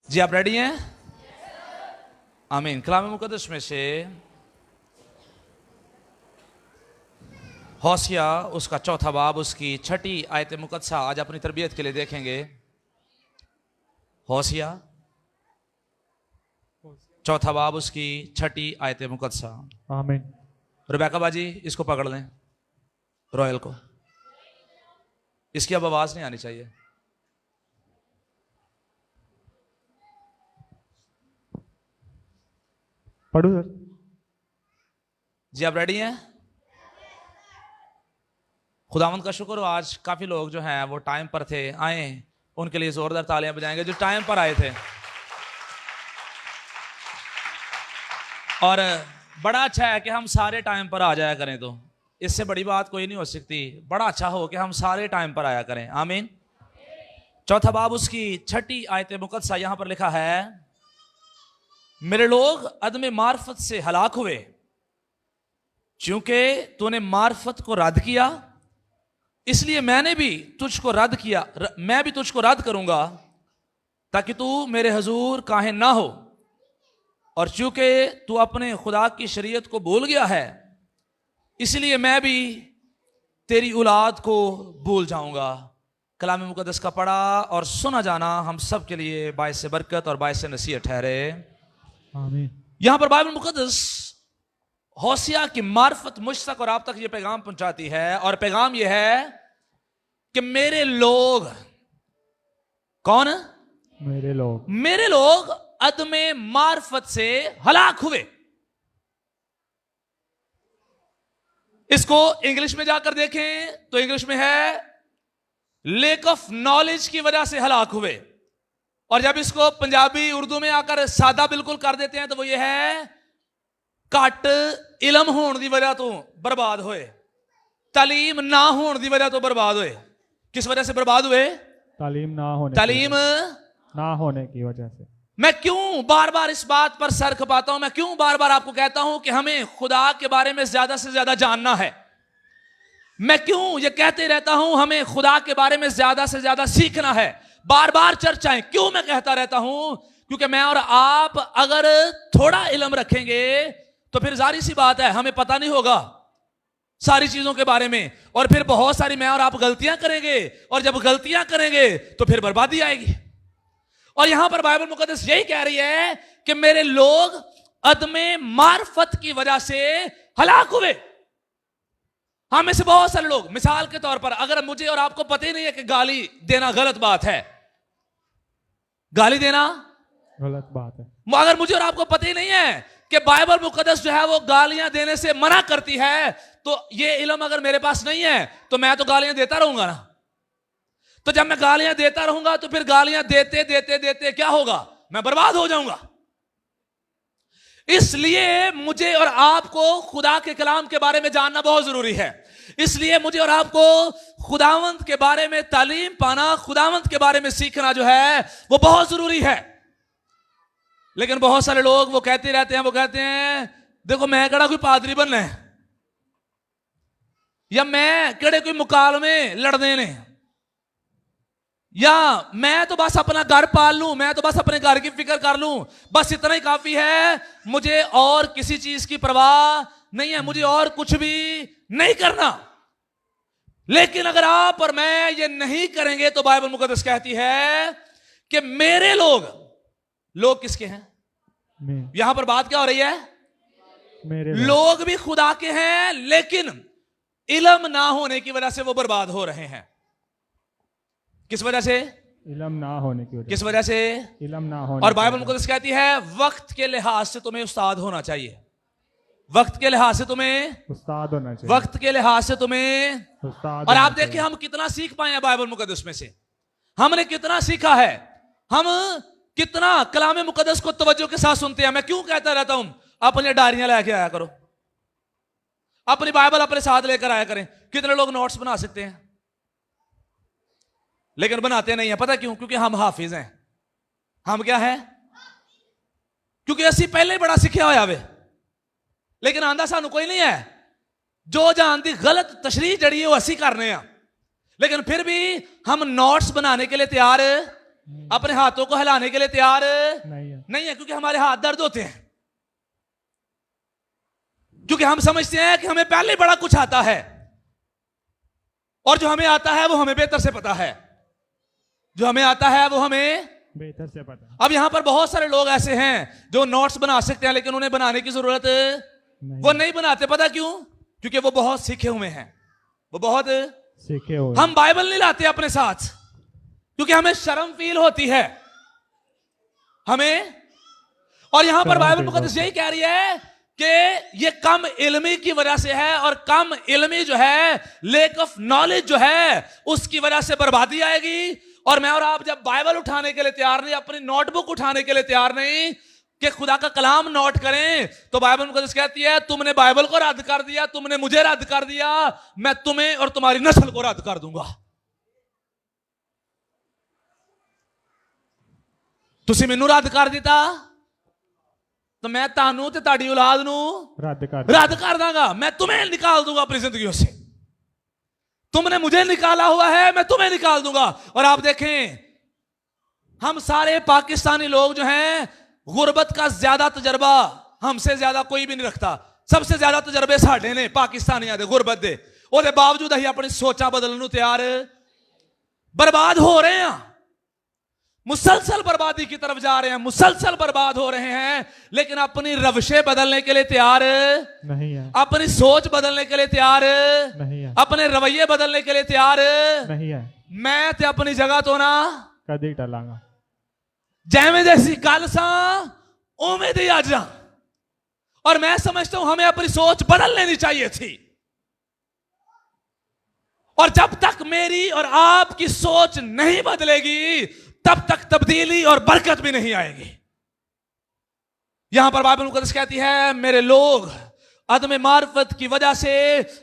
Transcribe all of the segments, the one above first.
जी आप रेडी हैं? आमीन। कलाम मुकद्दस में से हौसिया उसका चौथा बाब उसकी छठी आयत मुकद्दसा आज अपनी तरबियत के लिए देखेंगे। हौसिया चौथा बाब उसकी छठी आयत मुकद्दसा। आमीन। रुबैका बाजी इसको पकड़ लें, रॉयल को। इसकी अब आवाज नहीं आनी चाहिए। पढ़ू सर। जी आप रेडी हैं? खुदावंद का शुक्र हो, आज काफी लोग जो हैं वो टाइम पर थे, आए, उनके लिए जोरदार तालियां बजाएंगे जो टाइम पर आए थे। और बड़ा अच्छा है कि हम सारे टाइम पर आ जाया करें, तो इससे बड़ी बात कोई नहीं हो सकती। बड़ा अच्छा हो कि हम सारे टाइम पर आया करें। आमीन। चौथा बाब उसकी छठी आयत मुकद्दसा यहां पर लिखा है, मेरे लोग अदम मार्फत से हलाक हुए क्योंकि तूने मार्फत को रद्द किया, इसलिए मैंने भी तुझको रद्द किया, मैं भी तुझको रद्द करूंगा ताकि तू मेरे हजूर काहे ना हो। और चूंकि तू अपने खुदा की शरीयत को भूल गया है, इसलिए मैं भी तेरी औलाद को भूल जाऊंगा। कलाम मुकद्दस का पढ़ा और सुना जाना हम सब के लिए बाइस बरकत और बाइस नसीहत ठहरे। आमीन। यहां पर बाइबल मुकद्दस हौसिया की मार्फत मुझ तक और आप तक ये पैगाम पहुंचाती है, और पैगाम ये है कि मेरे लोग, कौन? मेरे लोग अदमे मार्फत से हलाक हुए। इसको इंग्लिश में जाकर देखें तो इंग्लिश में है लेक ऑफ नॉलेज की वजह से हलाक हुए, और जब इसको पंजाबी उर्दू में आकर सादा बिल्कुल कर देते हैं तो वो ये है घट इलम होने की वजह तो बर्बाद हुए, तालीम ना होने की वजह तो बर्बाद हुए। किस वजह से बर्बाद हुए? तालीम ना होने की वजह से। मैं क्यों बार बार इस बात पर सर खपाता हूं, मैं क्यों बार बार आपको कहता हूं कि हमें खुदा के बारे में ज्यादा से ज्यादा जानना है? मैं क्यों ये कहते रहता हूं हमें खुदा के बारे में ज्यादा से ज्यादा सीखना है? बार बार चर्चाएं क्यों मैं कहता रहता हूं? क्योंकि मैं और आप अगर थोड़ा इल्म रखेंगे तो फिर जारी सी बात है हमें पता नहीं होगा सारी चीजों के बारे में, और फिर बहुत सारी मैं और आप गलतियां करेंगे, और जब गलतियां करेंगे तो फिर बर्बादी आएगी। और यहां पर बाइबल मुकद्दस यही कह रही है कि मेरे लोग अदमे मार्फत की वजह से हलाक हुए। हम में से बहुत सारे लोग, मिसाल के तौर पर, अगर मुझे और आपको पता ही नहीं है कि गाली देना गलत बात है, गाली देना गलत बात है, अगर मुझे और आपको पता ही नहीं है कि बाइबल मुकद्दस जो है वो गालियां देने से मना करती है, तो ये इल्म अगर मेरे पास नहीं है तो मैं तो गालियां देता रहूंगा ना। तो जब मैं गालियां देता रहूंगा तो फिर गालियां देते देते देते क्या होगा? मैं बर्बाद हो जाऊंगा। इसलिए मुझे और आपको खुदा के कलाम के बारे में जानना बहुत जरूरी है। इसलिए मुझे और आपको खुदावंत के बारे में तालीम पाना, खुदावंत के बारे में सीखना जो है वो बहुत जरूरी है। लेकिन बहुत सारे लोग वो कहते रहते हैं, वो कहते हैं देखो मैं कड़ा कोई पादरी बनना है, या मैं कड़े कोई मुकालमे लड़ने ने, या मैं तो बस अपना घर पाल लूं, मैं तो बस अपने घर की फिक्र कर लूं, बस इतना ही काफी है, मुझे और किसी चीज की परवाह नहीं है, मुझे और कुछ भी नहीं करना। लेकिन अगर आप और मैं ये नहीं करेंगे तो बाइबल मुकद्दस कहती है कि मेरे लोग किसके हैं? यहां पर बात क्या हो रही है? मेरे लोग भी खुदा के हैं, लेकिन इल्म ना होने की वजह से वो बर्बाद हो रहे हैं। किस वजह से? इल्म ना होने की वजह। किस वजह से? इल्म ना होने। और बाइबल मुकद्दस कहती है वक्त के लिहाज से तुम्हें उस्ताद होना चाहिए, वक्त के लिहाज से तुम्हें उस्ताद होना चाहिए, वक्त के लिहाज से तुम्हें उस्ताद। और आप देखिए हम कितना सीख पाए हैं बाइबल मुकद्दस में से, हमने कितना सीखा है, हम कितना कलाम मुकद्दस को तवज्जो के साथ सुनते हैं। मैं क्यों कहता रहता हूं अपनी डायरियां लेके आया करो, अपनी बाइबल अपने साथ लेकर आया करें। कितने लोग नोट्स बना सकते हैं लेकिन बनाते नहीं है, पता क्यों? क्योंकि हम हाफिज हैं। हम क्या है? क्योंकि असी पहले ही बड़ा सीखा होया वे, लेकिन आंदा सानू कोई नहीं है। जो जान दी गलत तशरीह जड़ी है वो असी करने हैं, लेकिन फिर भी हम नोट्स बनाने के लिए तैयार अपने हाथों को हिलाने के लिए तैयार नहीं है। नहीं है, क्योंकि हमारे हाथ दर्द होते हैं, क्योंकि हम समझते हैं कि हमें पहले बड़ा कुछ आता है, और जो हमें आता है वो हमें बेहतर से पता है, जो हमें आता है वो हमें बेहतर से पता अब यहां पर बहुत सारे लोग ऐसे हैं जो नोट्स बना सकते हैं, लेकिन उन्हें बनाने की जरूरत नहीं। वो नहीं बनाते। पता क्यों? क्योंकि वो बहुत सीखे हुए हैं, वो बहुत सीखे हुए। हम बाइबल नहीं लाते अपने साथ, क्योंकि हमें शर्म फील होती है हमें। और यहां पर शर्म बाइबल फील मुकद्दस होती यही कह रही है कि ये कम इल्मी की वजह से है, और कम इल्मी जो है, लेक ऑफ नॉलेज जो है, उसकी वजह से बर्बादी आएगी। और मैं और आप जब बाइबल उठाने के लिए तैयार नहीं, अपनी नोटबुक उठाने के लिए तैयार नहीं कि खुदा का कलाम नोट करें, तो बाइबल मुकद्दस कहती है तुमने बाइबल को रद्द कर दिया, तुमने मुझे रद्द कर दिया, मैं तुम्हें और तुम्हारी नस्ल को रद्द कर दूंगा। तुसी मैनू रद्द कर दिता तो मैं तानू ते ताड़ी औलाद नू रद्द कर दांगा, मैं तुम्हें निकाल दूंगा अपनी जिंदगियों से। तुमने मुझे निकाला हुआ है, मैं तुम्हें निकाल दूंगा। और आप देखें, हम सारे पाकिस्तानी लोग जो हैं, गुर्बत का ज्यादा तजर्बा हमसे ज्यादा कोई भी नहीं रखता। सबसे ज्यादा तजर्बे साढ़े ने पाकिस्तानियां दे गुर्बत दे, ਉਹਦੇ बावजूद ਅਸੀਂ अपनी सोचा बदलने ਨੂੰ तैयार बर्बाद हो रहे हैं, मुसलसल बर्बादी की तरफ जा रहे हैं, मुसलसल बर्बाद हो रहे हैं, लेकिन अपनी रविशें बदलने के लिए तैयार नहीं है, अपनी सोच बदलने के लिए तैयार नहीं है, अपने रवैये बदलने के लिए तैयार नहीं है। मैं ते अपनी जगह तो ना कदी टलांगा, जैਵੇਂ जैसी कल सा उम्मीद ही आज। और मैं समझता हूं हमें अपनी सोच बदल लेनी चाहिए थी, और जब तक मेरी और आपकी सोच नहीं बदलेगी तब तक तब्दीली और बरकत भी नहीं आएगी। यहां पर बाइबल मुकद्दस कहती है मेरे लोग अदम मार्फत की वजह से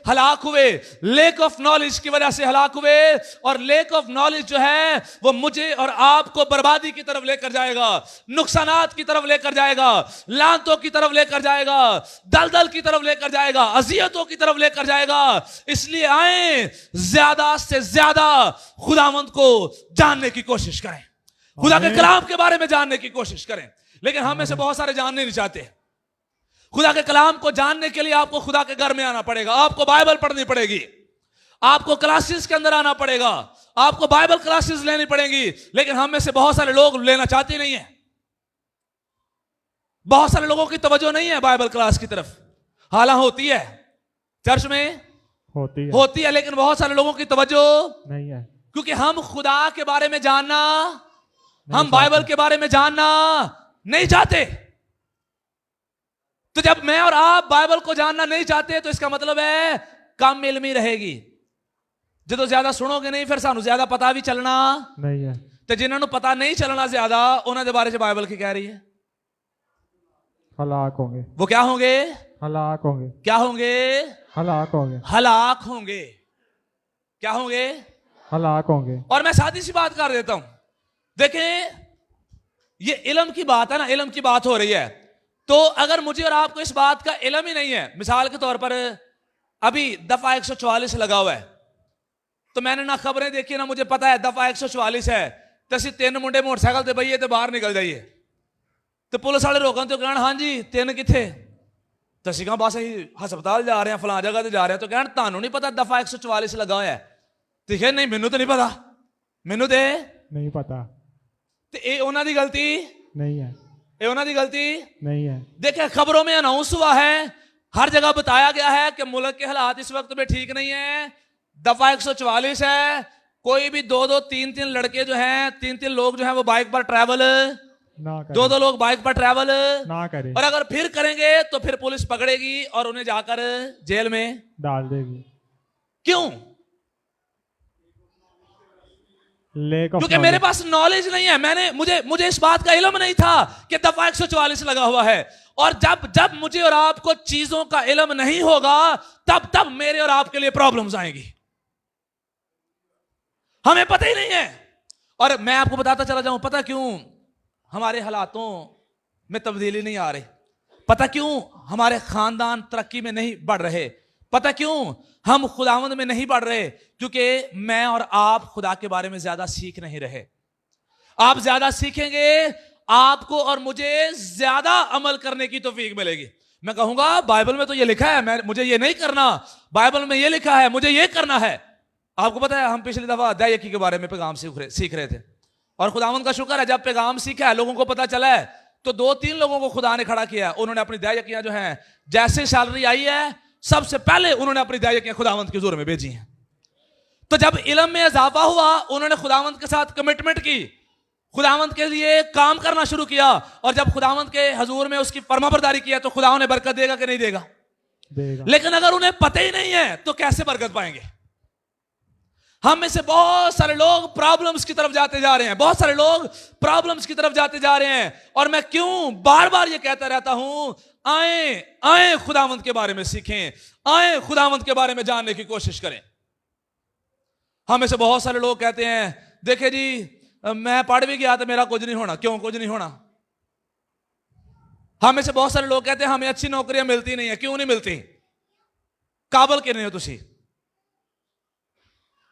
हलाक हुए, लेक ऑफ नॉलेज की वजह से हलाक हुए, और लेक ऑफ नॉलेज जो है वो मुझे और आपको बर्बादी की तरफ लेकर जाएगा, नुकसानात की तरफ लेकर जाएगा, लानतों की तरफ लेकर जाएगा, दलदल की तरफ लेकर जाएगा, अजियतों की तरफ लेकर जाएगा। इसलिए आए ज्यादा से ज्यादा खुदावंद को जानने की कोशिश करें, खुदा के कलाम के बारे में जानने की कोशिश करें। लेकिन हम में से बहुत सारे जानने नहीं चाहते। खुदा के कलाम को जानने के लिए आपको खुदा के घर में आना पड़ेगा, आपको बाइबल पढ़नी पड़ेगी, आपको क्लासेस के अंदर आना पड़ेगा, आपको बाइबल क्लासेस लेनी पड़ेगी। लेकिन हम में से बहुत सारे लोग लेना चाहते नहीं है, बहुत सारे लोगों की तवज्जो नहीं है बाइबल क्लास की तरफ। हालांकि होती है, चर्च में होती है, लेकिन बहुत सारे लोगों की तवज्जो नहीं है, क्योंकि हम खुदा के बारे में जानना, हम बाइबल के बारे में जानना नहीं चाहते। तो जब मैं और आप बाइबल को जानना नहीं चाहते तो इसका मतलब है कम इल्मी रहेगी। जो ज्यादा सुनोगे नहीं, फिर सानू ज्यादा पता भी चलना नहीं है। तो जिन्होंने पता नहीं चलना ज्यादा, उन्होंने बारे में बाइबल की कह रही है हलाक होंगे। वो क्या होंगे? हलाक होंगे। क्या होंगे? हलाक होंगे। हलाक होंगे। क्या होंगे? हलाक होंगे। और मैं सादी सी बात कर देता हूं, देखें ये इल्म की बात है ना, इल्म की बात हो रही है। तो अगर मुझे और आपको इस बात का इल्म ही नहीं है, मिसाल के तौर पर अभी दफा 144 लगा हुआ है, तो मैंने ना खबरें देखी ना मुझे पता है दफा 144 है, तो असं 3 मुंडे मोटरसाइकिल से बहिए तो बाहर निकल जाइए, तो पुलिस वाले रोकन तो कहन हाँ जी 3 किथे, तो असं कहा बस अं हस्पताल जा रहे हैं, फलां जगह से जा रहे हैं, तो कहन तुहानू नहीं पता दफा 144 लगा हुआ है? तो कहे नहीं मैनू तो नहीं पता, मैनू तो नहीं पता। तो ये उन्हां दी गलती नहीं है, ये उन्हां दी गलती नहीं है। देखिए खबरों में अनाउंस हुआ है, हर जगह बताया गया है कि मुल्क के हालात इस वक्त में ठीक नहीं है, दफा 144 है, कोई भी 2-2 3-3 लड़के जो हैं, 3-3 लोग जो हैं वो बाइक पर ट्रैवल ना करें, 2-2 लोग बाइक पर ट्रैवल ना करें, और अगर फिर करेंगे तो फिर पुलिस पकड़ेगी और उन्हें जाकर जेल में डाल देगी। क्यों? क्योंकि मेरे पास नॉलेज नहीं है, मुझे इस बात का इल्म नहीं था कि दफा 144 लगा हुआ है। और जब मुझे और आपको चीजों का इल्म नहीं होगा तब मेरे और आपके लिए प्रॉब्लम्स आएंगी, हमें पता ही नहीं है। और मैं आपको बताता चला जाऊं, पता क्यों हमारे हालातों में तब्दीली नहीं आ रही, पता क्यों हमारे खानदान तरक्की में नहीं बढ़ रहे, पता क्यों हम खुदावंद में नहीं बढ़ रहे? क्योंकि मैं और आप खुदा के बारे में ज्यादा सीख नहीं रहे। आप ज्यादा सीखेंगे, आपको और मुझे ज्यादा अमल करने की तौफीक मिलेगी। मैं कहूंगा बाइबल में तो ये लिखा है, मुझे ये नहीं करना, बाइबल में ये लिखा है, मुझे ये करना है। आपको पता है हम पिछली दफा दयाकी के बारे में पैगाम सीख रहे थे, और खुदावंद का शुक्र है जब पैगाम सीखा है, लोगों को पता चला है, तो 2-3 लोगों को खुदा ने खड़ा किया। उन्होंने अपनी दयाकियां जो हैं, जैसे सैलरी आई है सबसे पहले उन्होंने अपनी दयाकियां खुदावंद के जोर में भेजी हैं। तो जब इल्म में इजाफा हुआ, उन्होंने खुदावंद के साथ कमिटमेंट की, खुदावंद के लिए काम करना शुरू किया, और जब खुदावंद के हजूर में उसकी फरमाबरदारी किया तो खुदा उन्हें बरकत देगा कि नहीं देगा? देगा। लेकिन अगर उन्हें पता ही नहीं है तो कैसे बरकत पाएंगे? हम में से बहुत सारे लोग प्रॉब्लम्स की तरफ जाते जा रहे हैं, बहुत सारे लोग प्रॉब्लम्स की तरफ जाते जा रहे हैं। और मैं क्यों बार बार ये कहता रहता हूं, आए खुदावंद के बारे में सीखें, आए खुदावंद के बारे में जानने की कोशिश करें। हम में से बहुत सारे लोग कहते हैं, देखे जी मैं पढ़ भी गया तो मेरा कुछ नहीं होना। क्यों कुछ नहीं होना? हम में से बहुत सारे लोग कहते हैं हमें अच्छी नौकरियां मिलती नहीं है। क्यों नहीं मिलती? काबल के नहीं हो तुसी।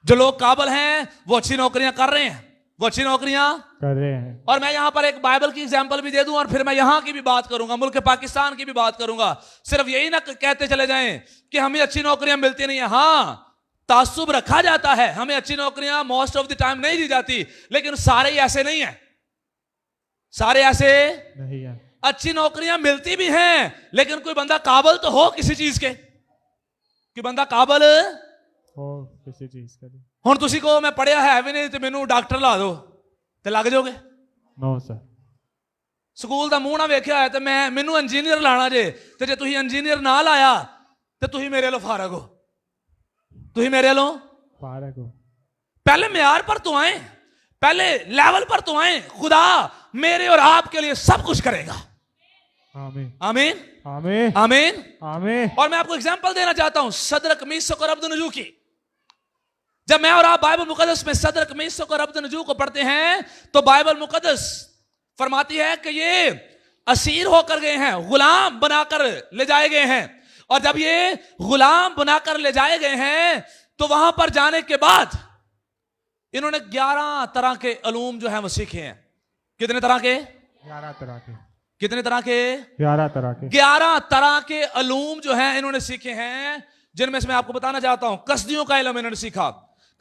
जो लोग काबल हैं वो अच्छी नौकरियां कर रहे हैं, वो अच्छी नौकरियां कर रहे हैं। और मैं यहां पर एक बाइबल की एग्जांपल भी दे दूं, और फिर मैं यहां की भी बात करूंगा, मुल्क पाकिस्तान की भी बात करूंगा। सिर्फ यही ना कहते चले जाएं कि हमें अच्छी नौकरियां मिलती नहीं है। हाँ, तासुब रखा जाता है, हमें अच्छी नौकरियां मोस्ट ऑफ द टाइम नहीं दी जाती, लेकिन सारे ही ऐसे नहीं है, सारे ऐसे नहीं है। अच्छी नौकरियां मिलती भी हैं, लेकिन कोई बंदा काबिल तो हो किसी चीज के, कि बंदा काबिल हो किसी चीज का। हुण तुसी को मैं पढ़िया है भी नहीं तो मैनू डॉक्टर ला दो ते लग जाओगे? No sir. स्कूल का मुंह ना वेख्या है तो मैनू इंजीनियर लाना जे, ते जे तुसी इंजीनियर ना लाया तो तुसी मेरे लो फारग हो, तुसी मेरे लो फारग हो। पहले म्यार पर तो आए, पहले लेवल पर तो आए। खुदा मेरे और आपके लिए सब कुछ करेगा। आमीन आमीन आमीन आमीन आमीन। और मैं आपको एग्जांपल देना चाहता हूं सदरक मीसक और अब्दुन्नजू की। जब मैं और आप बाइबल मुकद्दस में सदरक मीसक और अब्दुन्नजू को पढ़ते हैं तो बाइबल मुकद्दस फरमाती है कि ये असीर होकर गए हैं, गुलाम बनाकर ले जाए गए हैं। और जब ये गुलाम बनाकर ले जाए गए हैं तो वहां पर जाने के बाद इन्होंने 11 तरह के अलूम जो है वो सीखे हैं। कितने तरह के? 11 तरह के। कितने तरह के? 11 तरह के। 11 तरह के अलूम जो हैं इन्होंने सीखे हैं, जिनमें से मैं आपको बताना चाहता हूं। कसदियों का इल्म इन्होंने सीखा,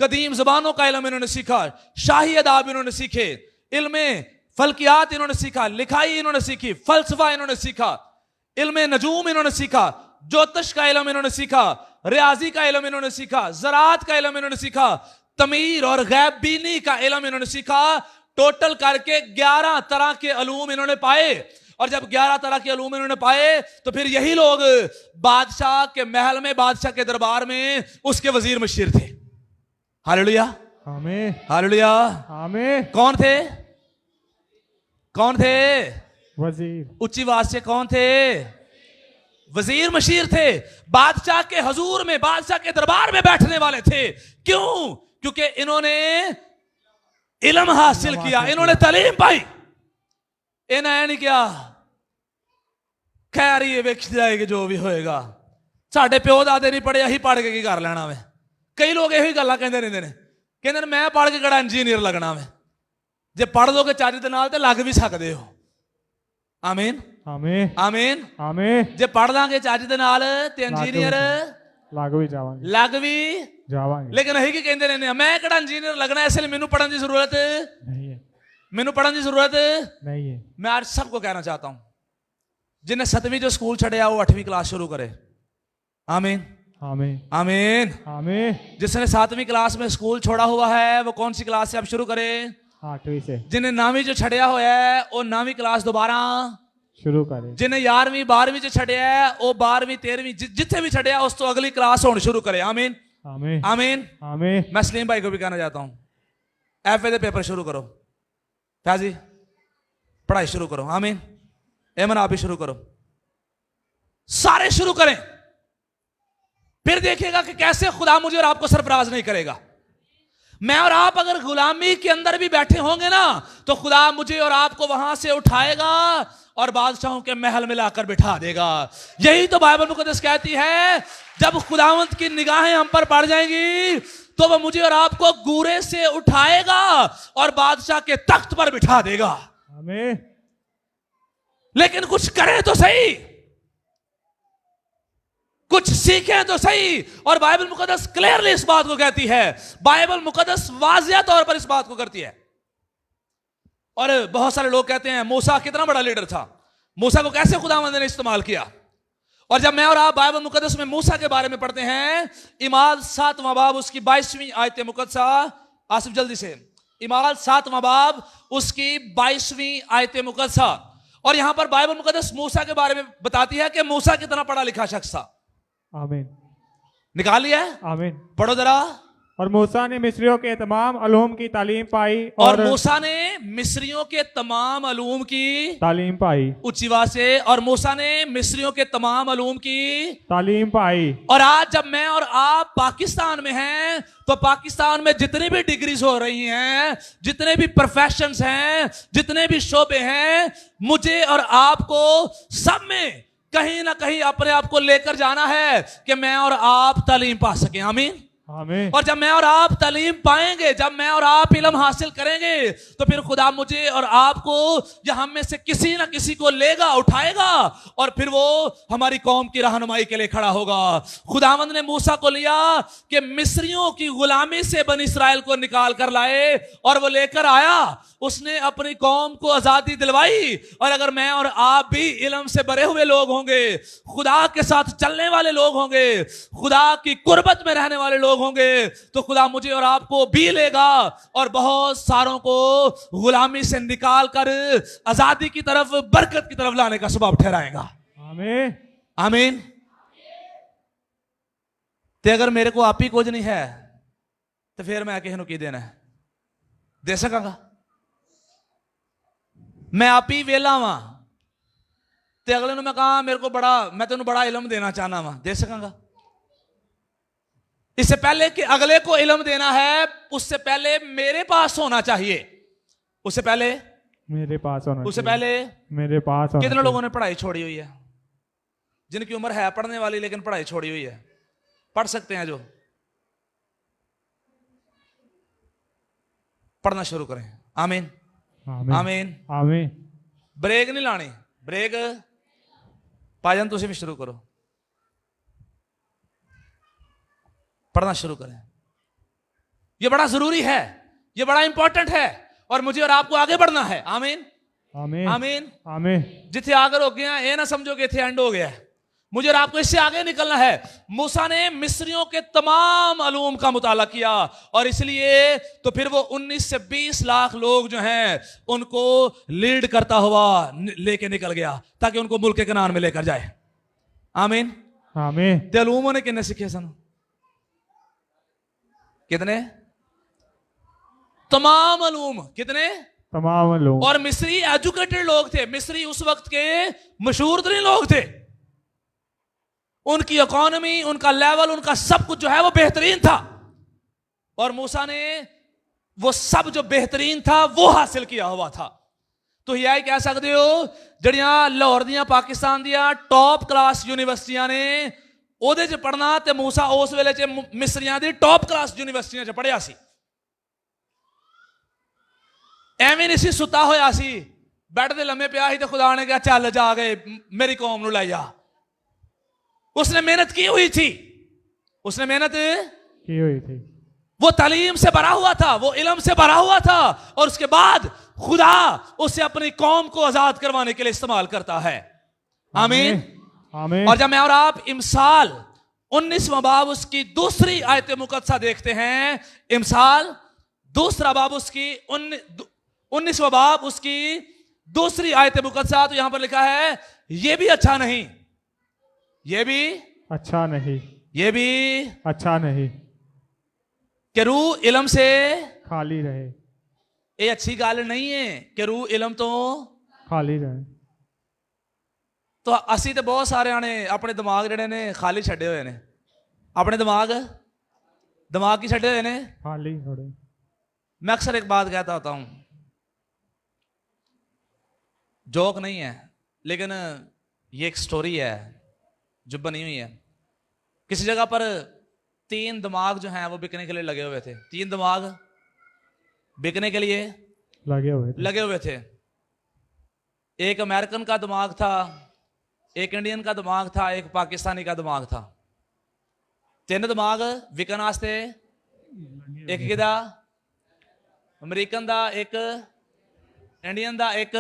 कदीम जबानों का इल्म इन्होंने सीखा, शाही अदाब इन्होंने सीखे, इल्म फल्कियात इन्होंने सीखा, लिखाई इन्होंने सीखी, फलसफा इन्होंने सीखा, इल्म नजूम इन्होंने सीखा, ज्योतिष का इल्म इन्होंने सीखा, रियाजी का इल्म इन्होंने सीखा, ज़राअत का इल्म इन्होंने सीखा, तमीर और गैब बीनी का इल्म इन्होंने सीखा। टोटल करके 11 तरह के अलूम इन्होंने पाए। और जब 11 तरह के अलूम इन्होंने पाए तो फिर यही लोग बादशाह के महल में, बादशाह के दरबार में उसके वजीर मशीर थे। हालेलुया आमीन हालेलुया आमीन। कौन थे? कौन थे? वजीर। उच्ची आवाज से कौन थे? वजीर मशीर थे। बादशाह के हजूर में, बादशाह के दरबार में बैठने वाले थे। क्यों? क्योंकि इन्होंने इल्म हासिल किया, इन्होंने तालीम पाई। इन्हें नहीं क्या खैर ये वेख जाएगी जो भी होएगा, साढ़े प्यो दादे नहीं पढ़े, यही पढ़ के की कर लेना वे। कई लोग यही गल्लां कहते रहंदे ने, कहंदे ने मैं पढ़ के किहड़ा इंजीनियर लगना वे। जे पढ़ दोगे चज दे नाल ते लग भी सकदे हो। आमीन आमीन आमीन आमीन। जे पढ़ लांगे चज दे नाल ते इंजीनियर लग भी जावांगे, लग भी जावांगे। लेकिन यही की कहंदे रहंदे मैं किहड़ा इंजीनियर लगना, इसलिए मैनू पढ़न की जरूरत नहीं है, मैनू पढ़न की जरूरत नहीं है। मैं आज सबको कहना चाहता हूं, जिन्हें 7वीं जो स्कूल छड़िया वो 8वीं क्लास शुरू करे। आमीन आमीन आमीन। आमीन। जिसने 7वीं क्लास में स्कूल छोड़ा हुआ है वो कौन सी क्लास से अब शुरू करे? 8वीं से। जिन्हें 9वीं जो छड़िया हुआ है वो 9वीं क्लास दोबारा शुरू करे। जिन्हें 11वीं 12वीं जो छड़िया है वो 12वीं 13वीं जिथे भी छड़िया उस तो अगली क्लास होनी शुरू करे। आमीन आमीन आमीन आमीन। मैं सलीम भाई को भी कहना चाहता हूं FA दे पेपर शुरू करो, फैजी पढ़ाई शुरू करो। आमीन। एमन आप भी शुरू करो, सारे शुरू करें, फिर देखिएगा कि कैसे खुदा मुझे और आपको सरफराज नहीं करेगा। मैं और आप अगर गुलामी के अंदर भी बैठे होंगे ना, तो खुदा मुझे और आपको वहां से उठाएगा और बादशाहों के महल में लाकर बिठा देगा। यही तो बाइबल मुकद्दस कहती है, जब खुदावंत की निगाहें हम पर पड़ जाएंगी तो वह मुझे और आपको गूरे से उठाएगा और बादशाह के तख्त पर बिठा देगा। आमीन। लेकिन कुछ करें तो सही, कुछ सीखें तो सही। और बाइबल मुकद्दस क्लियरली इस बात को कहती है, बाइबल मुकद्दस वाज़िया तौर पर इस बात को करती है। और बहुत सारे लोग कहते हैं मूसा कितना बड़ा लीडर था, मूसा को कैसे खुदावंद ने इस्तेमाल किया। और जब मैं और आप बाइबल मुकद्दस में मूसा के बारे में पढ़ते हैं, इमाल 7वां बाब उसकी 22वीं आयत मुकद्दसा, आसिफ जल्दी से, इमाल 7वां बाब उसकी 22वीं आयत मुकद्दसा। और यहां पर बाइबल मुकद्दस मूसा के बारे में बताती है कि मूसा कितना पढ़ा लिखा शख्स था। आमीन। निकाल लिया है, आमीन। पढ़ो जरा। और मूसा ने मिस्रियों के तमाम अलूम की तालीम पाई और मूसा ने मिस्रियों के तमाम अलूम की तालीम पाई। ऊंची आवाज से, और मूसा ने मिस्रियों के तमाम अलूम की तालीम पाई। और आज जब मैं और आप पाकिस्तान में हैं, तो पाकिस्तान में जितनी भी डिग्रीज हो रही हैं, जितने भी प्रोफेशंस हैं, जितने भी शोबे हैं, मुझे और आपको सब में कहीं ना कहीं अपने आप को लेकर जाना है कि मैं और आप तालीम पा सकें। आमीन। आमीन। और जब मैं और आप तालीम पाएंगे, जब मैं और आप इल्म हासिल करेंगे, तो फिर खुदा मुझे और आपको या हम में से किसी ना किसी को लेगा, उठाएगा और फिर वो हमारी कौम की रहनुमाई के लिए खड़ा होगा। खुदावंद ने मूसा को लिया कि मिस्रियों की गुलामी से बनी इस्राएल को निकाल कर लाए, और वो लेकर आया, उसने अपनी कौम को आजादी दिलवाई। और अगर मैं और आप भी इल्म से भरे हुए लोग होंगे, खुदा के साथ चलने वाले लोग होंगे, खुदा की कुर्बत में रहने वाले लोग होंगे, तो खुदा मुझे और आपको भी लेगा और बहुत सारों को गुलामी से निकाल कर आजादी की तरफ, बरकत की तरफ लाने का सबब ठहराएगा। आमीन। आमीन। ते अगर मेरे को आप ही कुछ नहीं है तो फिर मैं किसी की देना है, दे सकांगा? मैं आप ही वेला वा ते अगले मैं कहा मेरे को मैं तेन बड़ा इलम देना चाहना वा, दे सकांगा? इससे पहले कि अगले को इल्म देना है, उससे पहले मेरे पास होना चाहिए। उससे पहले मेरे पास होना, उससे पहले मेरे पास होना। कितने लोगों ने पढ़ाई छोड़ी हुई है, जिनकी उम्र है पढ़ने वाली लेकिन पढ़ाई छोड़ी हुई है? पढ़ सकते हैं जो, पढ़ना शुरू करें। आमीन। आमीन। आमीन। ब्रेक नहीं लानी, ब्रेक पाजन तुम भी शुरू करो, पढ़ना शुरू करें। यह बड़ा जरूरी है, यह बड़ा इंपॉर्टेंट है, और मुझे और आपको आगे बढ़ना है। आमीन। आमीन। आमीन। आमीन। जिथे आगर हो गया ये ना समझो कि इथे एंड हो गया है, मुझे और आपको इससे आगे निकलना है। मूसा ने मिस्रियों के तमाम अलूम का मुताला किया, और इसलिए तो फिर वो 19 से 20 लाख लोग जो हैं उनको लीड करता हुआ लेके निकल गया, ताकि उनको मुल्क के कनान में लेकर जाए। आमीन। आमीन। ते अलूमों ने कितने सीखे सन? कितने? तमाम अलूम। कितने? तमाम लोग। और मिस्री एजुकेटेड लोग थे, मिस्री उस वक्त के मशहूर तरीन लोग थे, उनकी इकोनॉमी, उनका लेवल, उनका सब कुछ जो है वो बेहतरीन था। और मूसा ने वो सब जो बेहतरीन था वो हासिल किया हुआ था। तो यह कह सकते हो जड़ियां लाहौर दियां, पाकिस्तान दियां टॉप क्लास यूनिवर्सिटियां ने ਉਹਦੇ ਚ पढ़ना, ते मूसा उस वेले च मिस्रियां दी टॉप क्लास यूनिवर्सिटियां च पढ़िया सी। एवें नहीं सी सुता होया सी, बैड दे लम्मे पिया ही, ते खुदा ने कहा चल जा गए मेरी कौम नूं लै जा। उसने मेहनत की हुई थी, उसने मेहनत की हुई थी, वो तालीम से भरा हुआ था, वो इल्म से भरा हुआ था, और उसके बाद खुदा उसे अपनी कौम को आजाद करवाने के लिए इस्तेमाल करता है। आमीन। आमीन। और जब मैं और आप इमसाल 19वां बाब उसकी दूसरी आयत मुकद्दसा देखते हैं, इमसाल दूसरा बाब उसकी 19वां बाब उसकी दूसरी आयत मुकद्दसा, तो यहां पर लिखा है ये भी अच्छा नहीं, ये भी अच्छा नहीं, ये भी अच्छा नहीं कि रूह इल्म से खाली रहे। ये अच्छी गल नहीं है कि रूह इल्म तो खाली रहे। तो असी तो बहुत सारे ने अपने दिमाग जिहड़े ने खाली छड्डे हुए ने, अपने दिमाग की छड्डे हुए ने खाली थोड़े। मैं अक्सर एक बात कहता होता हूं, जोक नहीं है लेकिन ये एक स्टोरी है जो बनी हुई है। किसी जगह पर 3 दिमाग जो हैं वो बिकने के लिए लगे हुए थे। 3 दिमाग बिकने के लिए लगे हुए थे। एक अमेरिकन का दिमाग था, एक इंडियन का दिमाग था, एक पाकिस्तानी का दिमाग था। 3 दिमाग विकन वास्ते, एक किदा अमेरिकन दा, एक इंडियन दा, एक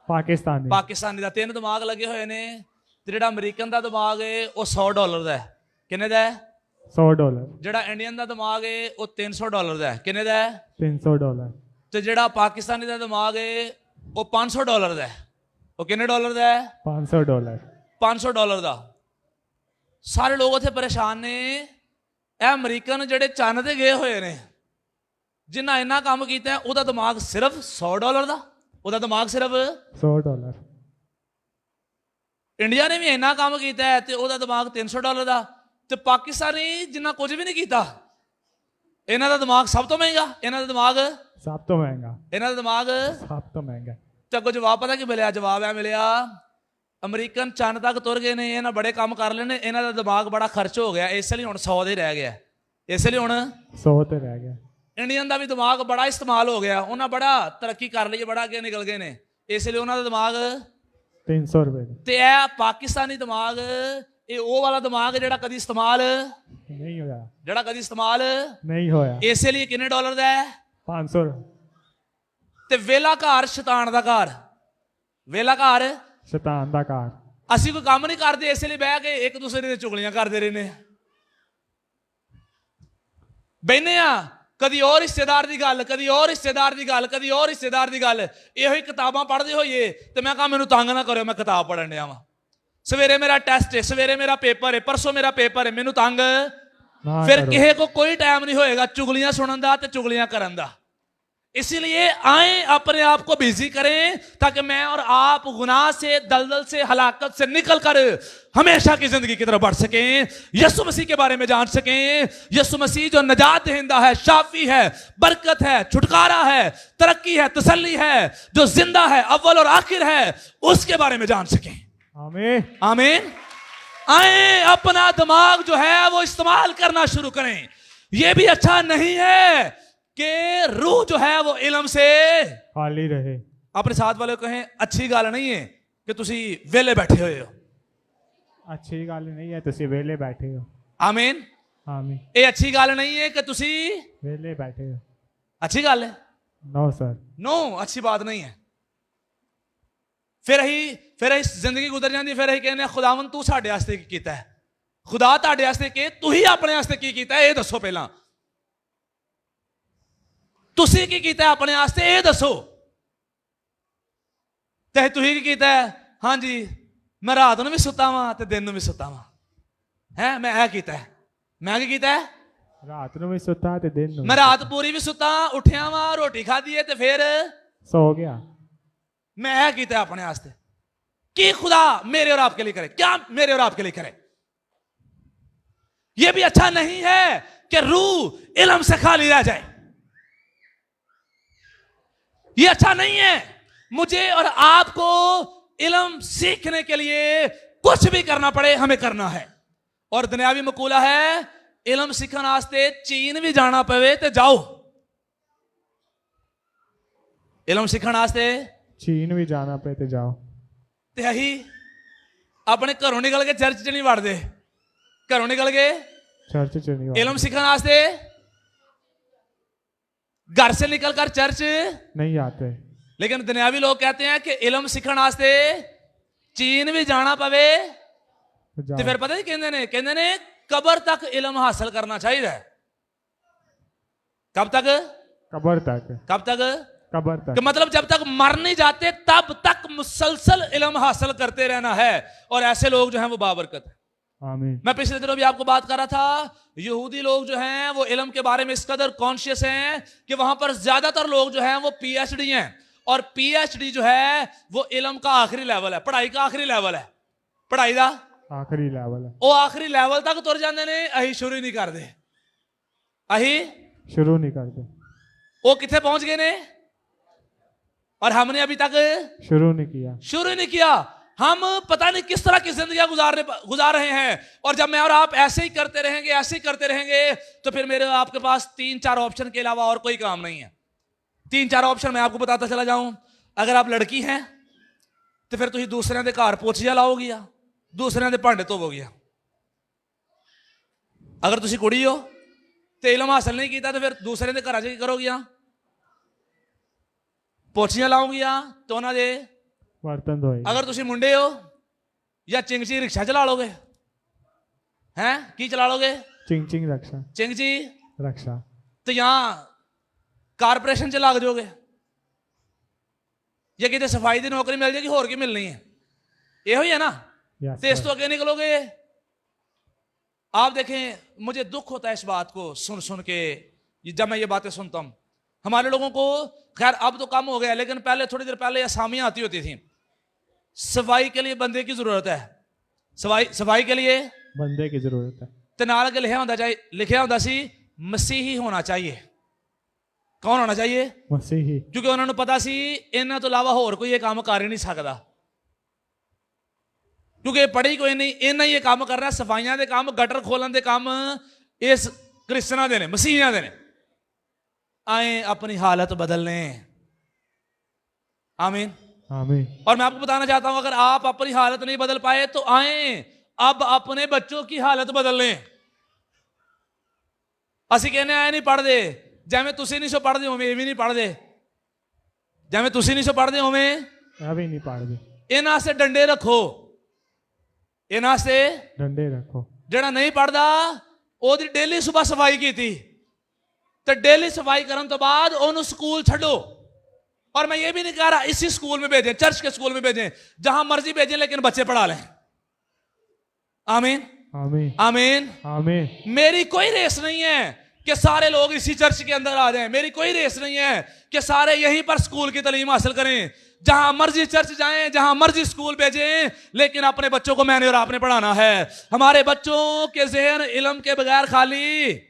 पाकिस्तानी दा। 3 दिमाग लगे हुए ने। ते जेड़ा अमेरिकन दा दिमाग है वो $100 दा है। किन्ने दा है? $100। जेड़ा इंडियन दा दिमाग है वो $300 दा है। किन्ने दा है? $300। ते जेड़ा पाकिस्तानी दा दिमाग है वो $500 दा है। वो किन्ने डॉलर दा है? $500। $500 दा। सारे लोग उत्थे परेशान ने। ਇਹ ਅਮਰੀਕਨ ਜਿਹੜੇ ਚੰਨ ਤੇ ਗਏ ਹੋਏ ਨੇ, ਜਿਨ੍ਹਾਂ ਇੰਨਾ ਕੰਮ ਕੀਤਾ ਹੈ, ਉਹਦਾ ਦਿਮਾਗ ਸਿਰਫ $100 ਦਾ। ਉਹਦਾ ਦਿਮਾਗ ਸਿਰਫ $100। ਇੰਡੀਆ ਨੇ ਵੀ ਇੰਨਾ ਕੰਮ ਕੀਤਾ ਹੈ ਤੇ ਉਹਦਾ ਦਿਮਾਗ $300 ਦਾ। ਤੇ ਪਾਕਿਸਤਾਨੀ ਜਿਨ੍ਹਾਂ ਕੁਝ ਵੀ ਨਹੀਂ ਕੀਤਾ, ਇਹਨਾਂ ਦਾ ਦਿਮਾਗ ਸਭ ਤੋਂ ਮਹਿੰਗਾ। ਇਹਨਾਂ ਦਾ ਦਿਮਾਗ ਸਭ ਤੋਂ ਮਹਿੰਗਾ। ਇਹਨਾਂ ਦਾ ਦਿਮਾਗ ਸਭ ਤੋਂ ਮਹਿੰਗਾ। ਤੇ ਅੱਗੋਂ ਜਵਾਬ ਪਤਾ ਕੀ ਮਿਲਿਆ? ਜਵਾਬ ਇਹ ਮਿਲਿਆ, ਅਮਰੀਕਨ ਚੰਨ ਤੱਕ ਤੁਰ ਗਏ ਨੇ, ਇਹਨਾਂ ਬੜੇ ਕੰਮ ਕਰ ਲਏ ਨੇ, ਇਹਨਾਂ ਦਾ ਦਿਮਾਗ ਬੜਾ ਖਰਚ ਹੋ ਗਿਆ, ਇਸ ਲਈ ਹੁਣ 100 ਦੇ ਰਹਿ ਗਿਆ। ਇਸ ਲਈ ਹੁਣ 100 ਤੇ ਰਹਿ ਗਿਆ। ਇੰਡੀਅਨ ਦਾ ਵੀ ਦਿਮਾਗ ਬੜਾ ਇਸਤੇਮਾਲ ਹੋ ਗਿਆ, ਉਹਨਾਂ ਬੜਾ ਤਰੱਕੀ ਕਰ ਲਈ, ਬੜਾ ਅੱਗੇ ਨਿਕਲ ਗਏ ਨੇ, ਇਸ ਲਈ ਉਹਨਾਂ ਦਾ ਦਿਮਾਗ $300 ਤੇ ਇਹ ਪਾਕਿਸਤਾਨੀ ਦਿਮਾਗ, ਇਹ ਉਹ ਵਾਲਾ ਦਿਮਾਗ ਜਿਹੜਾ ਕਦੀ ਇਸਤੇਮਾਲ ਨਹੀਂ ਹੋਇਆ, ਜਿਹੜਾ ਕਦੀ ਇਸਤੇਮਾਲ ਨਹੀਂ ਹੋਇਆ। ਇਸੇ ਲਈ ਕਿੰਨੇ ਡਾਲਰ ਦਾ ਹੈ? 500। ਤੇ ਵੇਲਾ ਘਰ ਸ਼ੈਤਾਨ ਦਾ ਘਰ। ਵੇਲਾ ਘਰ ਸ਼ੈਤਾਨ ਦਾ ਘਰ। ਅਸੀਂ ਕੋਈ ਕੰਮ ਨਹੀਂ ਕਰਦੇ, ਇਸ ਲਈ ਬਹਿ ਕੇ ਇੱਕ ਦੂਸਰੇ ਦੀਆਂ ਚੁਗਲੀਆਂ ਕਰਦੇ ਰਹਿੰਦੇ ਆ। ਬਹਿਨੇ ਆ, ਕਦੀ ਉਹ ਰਿਸ਼ਤੇਦਾਰ ਦੀ ਗੱਲ, ਕਦੀ ਉਹ ਰਿਸ਼ਤੇਦਾਰ ਦੀ ਗੱਲ, ਕਦੀ ਉਹ ਰਿਸ਼ਤੇਦਾਰ ਦੀ ਗੱਲ। ਇਹੋ ਹੀ ਕਿਤਾਬਾਂ ਪੜ੍ਹਦੇ ਹੋਈਏ ਤੇ ਮੈਂ ਕਹਾਂ ਮੈਨੂੰ ਤੰਗ ਨਾ ਕਰਿਓ, ਮੈਂ ਕਿਤਾਬ ਪੜ੍ਹਨ ਡਿਆ ਵਾਂ। ਸਵੇਰੇ ਮੇਰਾ ਟੈਸਟ ਹੈ, ਸਵੇਰੇ ਮੇਰਾ ਪੇਪਰ ਹੈ, ਪਰਸੋਂ ਮੇਰਾ ਪੇਪਰ ਹੈ, ਮੈਨੂੰ ਤੰਗ ਫਿਰ ਕਿਸੇ को कोई टाइम नहीं होएगा चुगलियां सुनने का ते चुगलियां करने का। इसीलिए आए अपने आप को बिजी करें ताकि मैं और आप गुनाह से, दलदल से, हलाकत से निकल कर हमेशा की जिंदगी की तरफ बढ़ सकें, यीशु मसीह के बारे में जान सकें। यीशु मसीह जो नजात दहिंदा है, शाफी है, बरकत है, छुटकारा है, तरक्की है, तसल्ली है, जो जिंदा है, अव्वल और आखिर है, उसके बारे में जान सकें। आमीन आमीन। आए अपना दिमाग जो है वो इस्तेमाल करना शुरू करें। ये भी अच्छा नहीं है कि रूह जो है वो इल्म से खाली रहे। अपने साथ वाले को कहें अच्छी गल नहीं है कि तुसी वेले बैठे हुए हो। अच्छी गल नहीं है तुसी वेले बैठे हो। आमीन आमीन। ये अच्छी गल नहीं है कि तुसी वेले बैठे हो। अच्छी गल है? नो सर, नो, अच्छी बात नहीं है। फिर ही जिंदगी गुजर जाती, फिर ही कहने खुदावन तू साडे वास्ते की कीता है? खुदा तुहाडे वास्ते के तू ही अपने वास्ते की कीता है? ये दसो पहला। तुसी की कीता है अपने वास्ते? ये दसो। ते तू ही की कीता है? हाँ जी, मैं रात नूं भी सुता वां ते दिन नूं भी सुता वां। है मैं ऐ कीता है। मैं की कीता है? रात नूं भी सुता ते दिन नूं। मैं रात पूरी भी सुता, उठिया वां, रोटी खाधी है ते फिर सो गया। मैं ऐ कीता है अपने वास्ते। कि खुदा मेरे और आपके लिए करे? क्या मेरे और आपके लिए करे? यह भी अच्छा नहीं है कि रूह इल्म से खाली रह जाए। यह अच्छा नहीं है। मुझे और आपको इल्म सीखने के लिए कुछ भी करना पड़े, हमें करना है। और दुनियावी मकूला है, इल्म सीखने वास्ते चीन भी जाना पवे तो जाओ। इल्म सीखने वास्ते चीन भी जाना पे तो जाओ। ते अही अपने घरों निकल के चर्च च नहीं वड़दे। घरों निकल के चर्च च नहीं इल्म सीखने वास्ते घर से निकलकर चर्च नहीं आते। लेकिन दुनियावी लोग कहते हैं कि इल्म सीखने वास्ते चीन भी जाना पवे तो फिर पता ही कहते ने कबर तक इल्म हासिल करना चाहिए। कब तक? कबर तक। कब तक? कबर तक। कि मतलब जब तक मर नहीं जाते तब तक मुसलसल इल्म हासिल करते रहना है। और ऐसे लोग जो हैं वो बाबरकत है। आमीन। मैं पिछले दिनों भी आपको बात कर रहा था, यहूदी लोग जो हैं वो इल्म के बारे में इस कदर कॉन्शियस हैं कि वहां पर ज्यादातर लोग जो हैं वो पीएचडी हैं। और पीएचडी जो है वो इल्म का आखिरी लेवल है, पढ़ाई का आखिरी लेवल है। पढ़ाई का आखिरी लेवल है। वो आखिरी लेवल तक तुर जाते ने, अही शुरू नहीं करते। अही शुरू नहीं करते। वो कितने पहुंच गए ने और हमने अभी तक शुरू नहीं किया। हम पता नहीं किस तरह की जिंदगी गुजार रहे हैं। और जब मैं और आप ऐसे ही करते रहेंगे तो फिर मेरे आपके पास 3-4 ऑप्शन के अलावा और कोई काम नहीं है। 3-4 ऑप्शन मैं आपको बताता चला जाऊं। अगर आप लड़की हैं तो फिर तुम दूसरे के घर पोछिया लाओगी, दूसरे के भांडे धोवोगी। अगर तुम कुड़ी हो तो इलम हासिल नहीं किया तो फिर दूसरे के घर की करोगी, पोछियां लाओगी तो उन्होंने बर्तन धोए। अगर तुम मुंडे हो या चिंगची रिक्शा चला लोगे हैं, की चला लोगे? चिंगची रक्षा। तो यहां कारपोरेशन च लग जाओगे या कितने सफाई की नौकरी मिल जाएगी, होर की मिलनी है? यो ही है ना। तो इस तो आगे निकलोगे। आप देखें, मुझे दुख होता है इस बात को सुन के, जब मैं ये बातें सुनता हूं। हमारे लोगों को, खैर अब तो कम हो गया, लेकिन पहले थोड़ी देर पहले असामियां आती होती थी। सफाई के लिए बंदे की जरूरत है, सफाई के लिए बंदे की जरूरत है। ते नाल के लिखा होता सी मसीही होना चाहिए। कौन होना चाहिए? मसीही। क्योंकि उन्होंने पता सी इन्हां तो इलावा होर कोई ये काम कर ही नहीं सकता, क्योंकि पढ़ी कोई नहीं। इन्हें ये काम करना, सफाइयां दे काम, गटर खोलन दे काम इस क्रिश्चनां दे ने, मसीहियां दे ने। आए अपनी हालत बदलने। आमीन आमीन। और मैं आपको बताना चाहता हूं, अगर आप अपनी हालत नहीं बदल पाए तो आए अब अपने बच्चों की हालत बदल लें। असि कहने आए नहीं पढ़ते, जिवें तुसीं नहीं सो पढ़ते उवें भी नहीं पढ़ते, जिवें तुसीं नहीं सो पढ़ते उवें भी नहीं पढ़ते। इन्हां से डंडे रखो, इन्हां से डंडे रखो। जिहड़ा नहीं पढ़ता ओदी डेली सुबह सफाई की थी, तो डेली सफाई करने तो बाद उन्होंने स्कूल छो। और मैं ये भी नहीं कह रहा इसी स्कूल में भेजें, चर्च के स्कूल में भेजें, जहां मर्जी भेजें, लेकिन बच्चे पढ़ा लें। आमीन आमीन आमीन आमीन। मेरी कोई रेस नहीं है कि सारे लोग इसी चर्च के अंदर आ जाएं। मेरी कोई रेस नहीं है कि सारे यहीं पर स्कूल की तालीम हासिल करें। जहां मर्जी चर्च जाएं, जहां मर्जी स्कूल भेजें, लेकिन अपने बच्चों को मैंने और आपने पढ़ाना है। हमारे बच्चों के ज़हन इल्म के बगैर खाली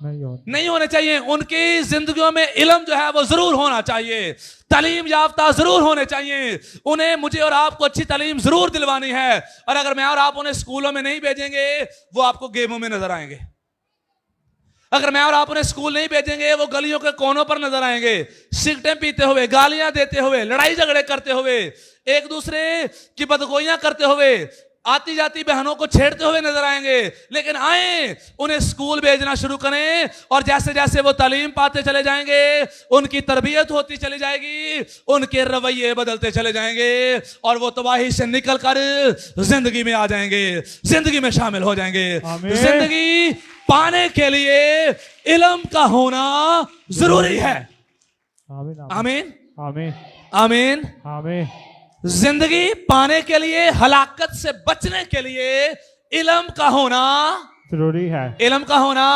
नहीं होने चाहिए। उनकी जिंदगियों में इल्म जो है वो जरूर होना चाहिए, तालीम याफ्ता जरूर होने चाहिए। उन्हें, मुझे और आपको अच्छी तालीम जरूर दिलवानी है। और अगर मैं और आप उन्हें स्कूलों में नहीं भेजेंगे, वो आपको गेमों में नजर आएंगे। अगर मैं और आप उन्हें स्कूल नहीं भेजेंगे, वो गलियों के कोनों पर नजर आएंगे, सिगरेटें पीते हुए, गालियां देते हुए, लड़ाई झगड़े करते हुए, एक दूसरे की बदगोइयां करते हुए, आती जाती बहनों को छेड़ते हुए नजर आएंगे। लेकिन आए उन्हें स्कूल भेजना शुरू करें, और जैसे जैसे वो तालीम पाते चले जाएंगे, उनकी तरबियत होती चली जाएगी, उनके रवैये बदलते चले जाएंगे, और वो तबाही से निकल कर जिंदगी में आ जाएंगे, जिंदगी में शामिल हो जाएंगे। जिंदगी पाने के लिए इल्म का होना जरूरी है। आमीन आमीन आमीन आमीन। जिंदगी पाने के लिए, हलाकत से बचने के लिए इल्म का होना जरूरी है। इल्म का होना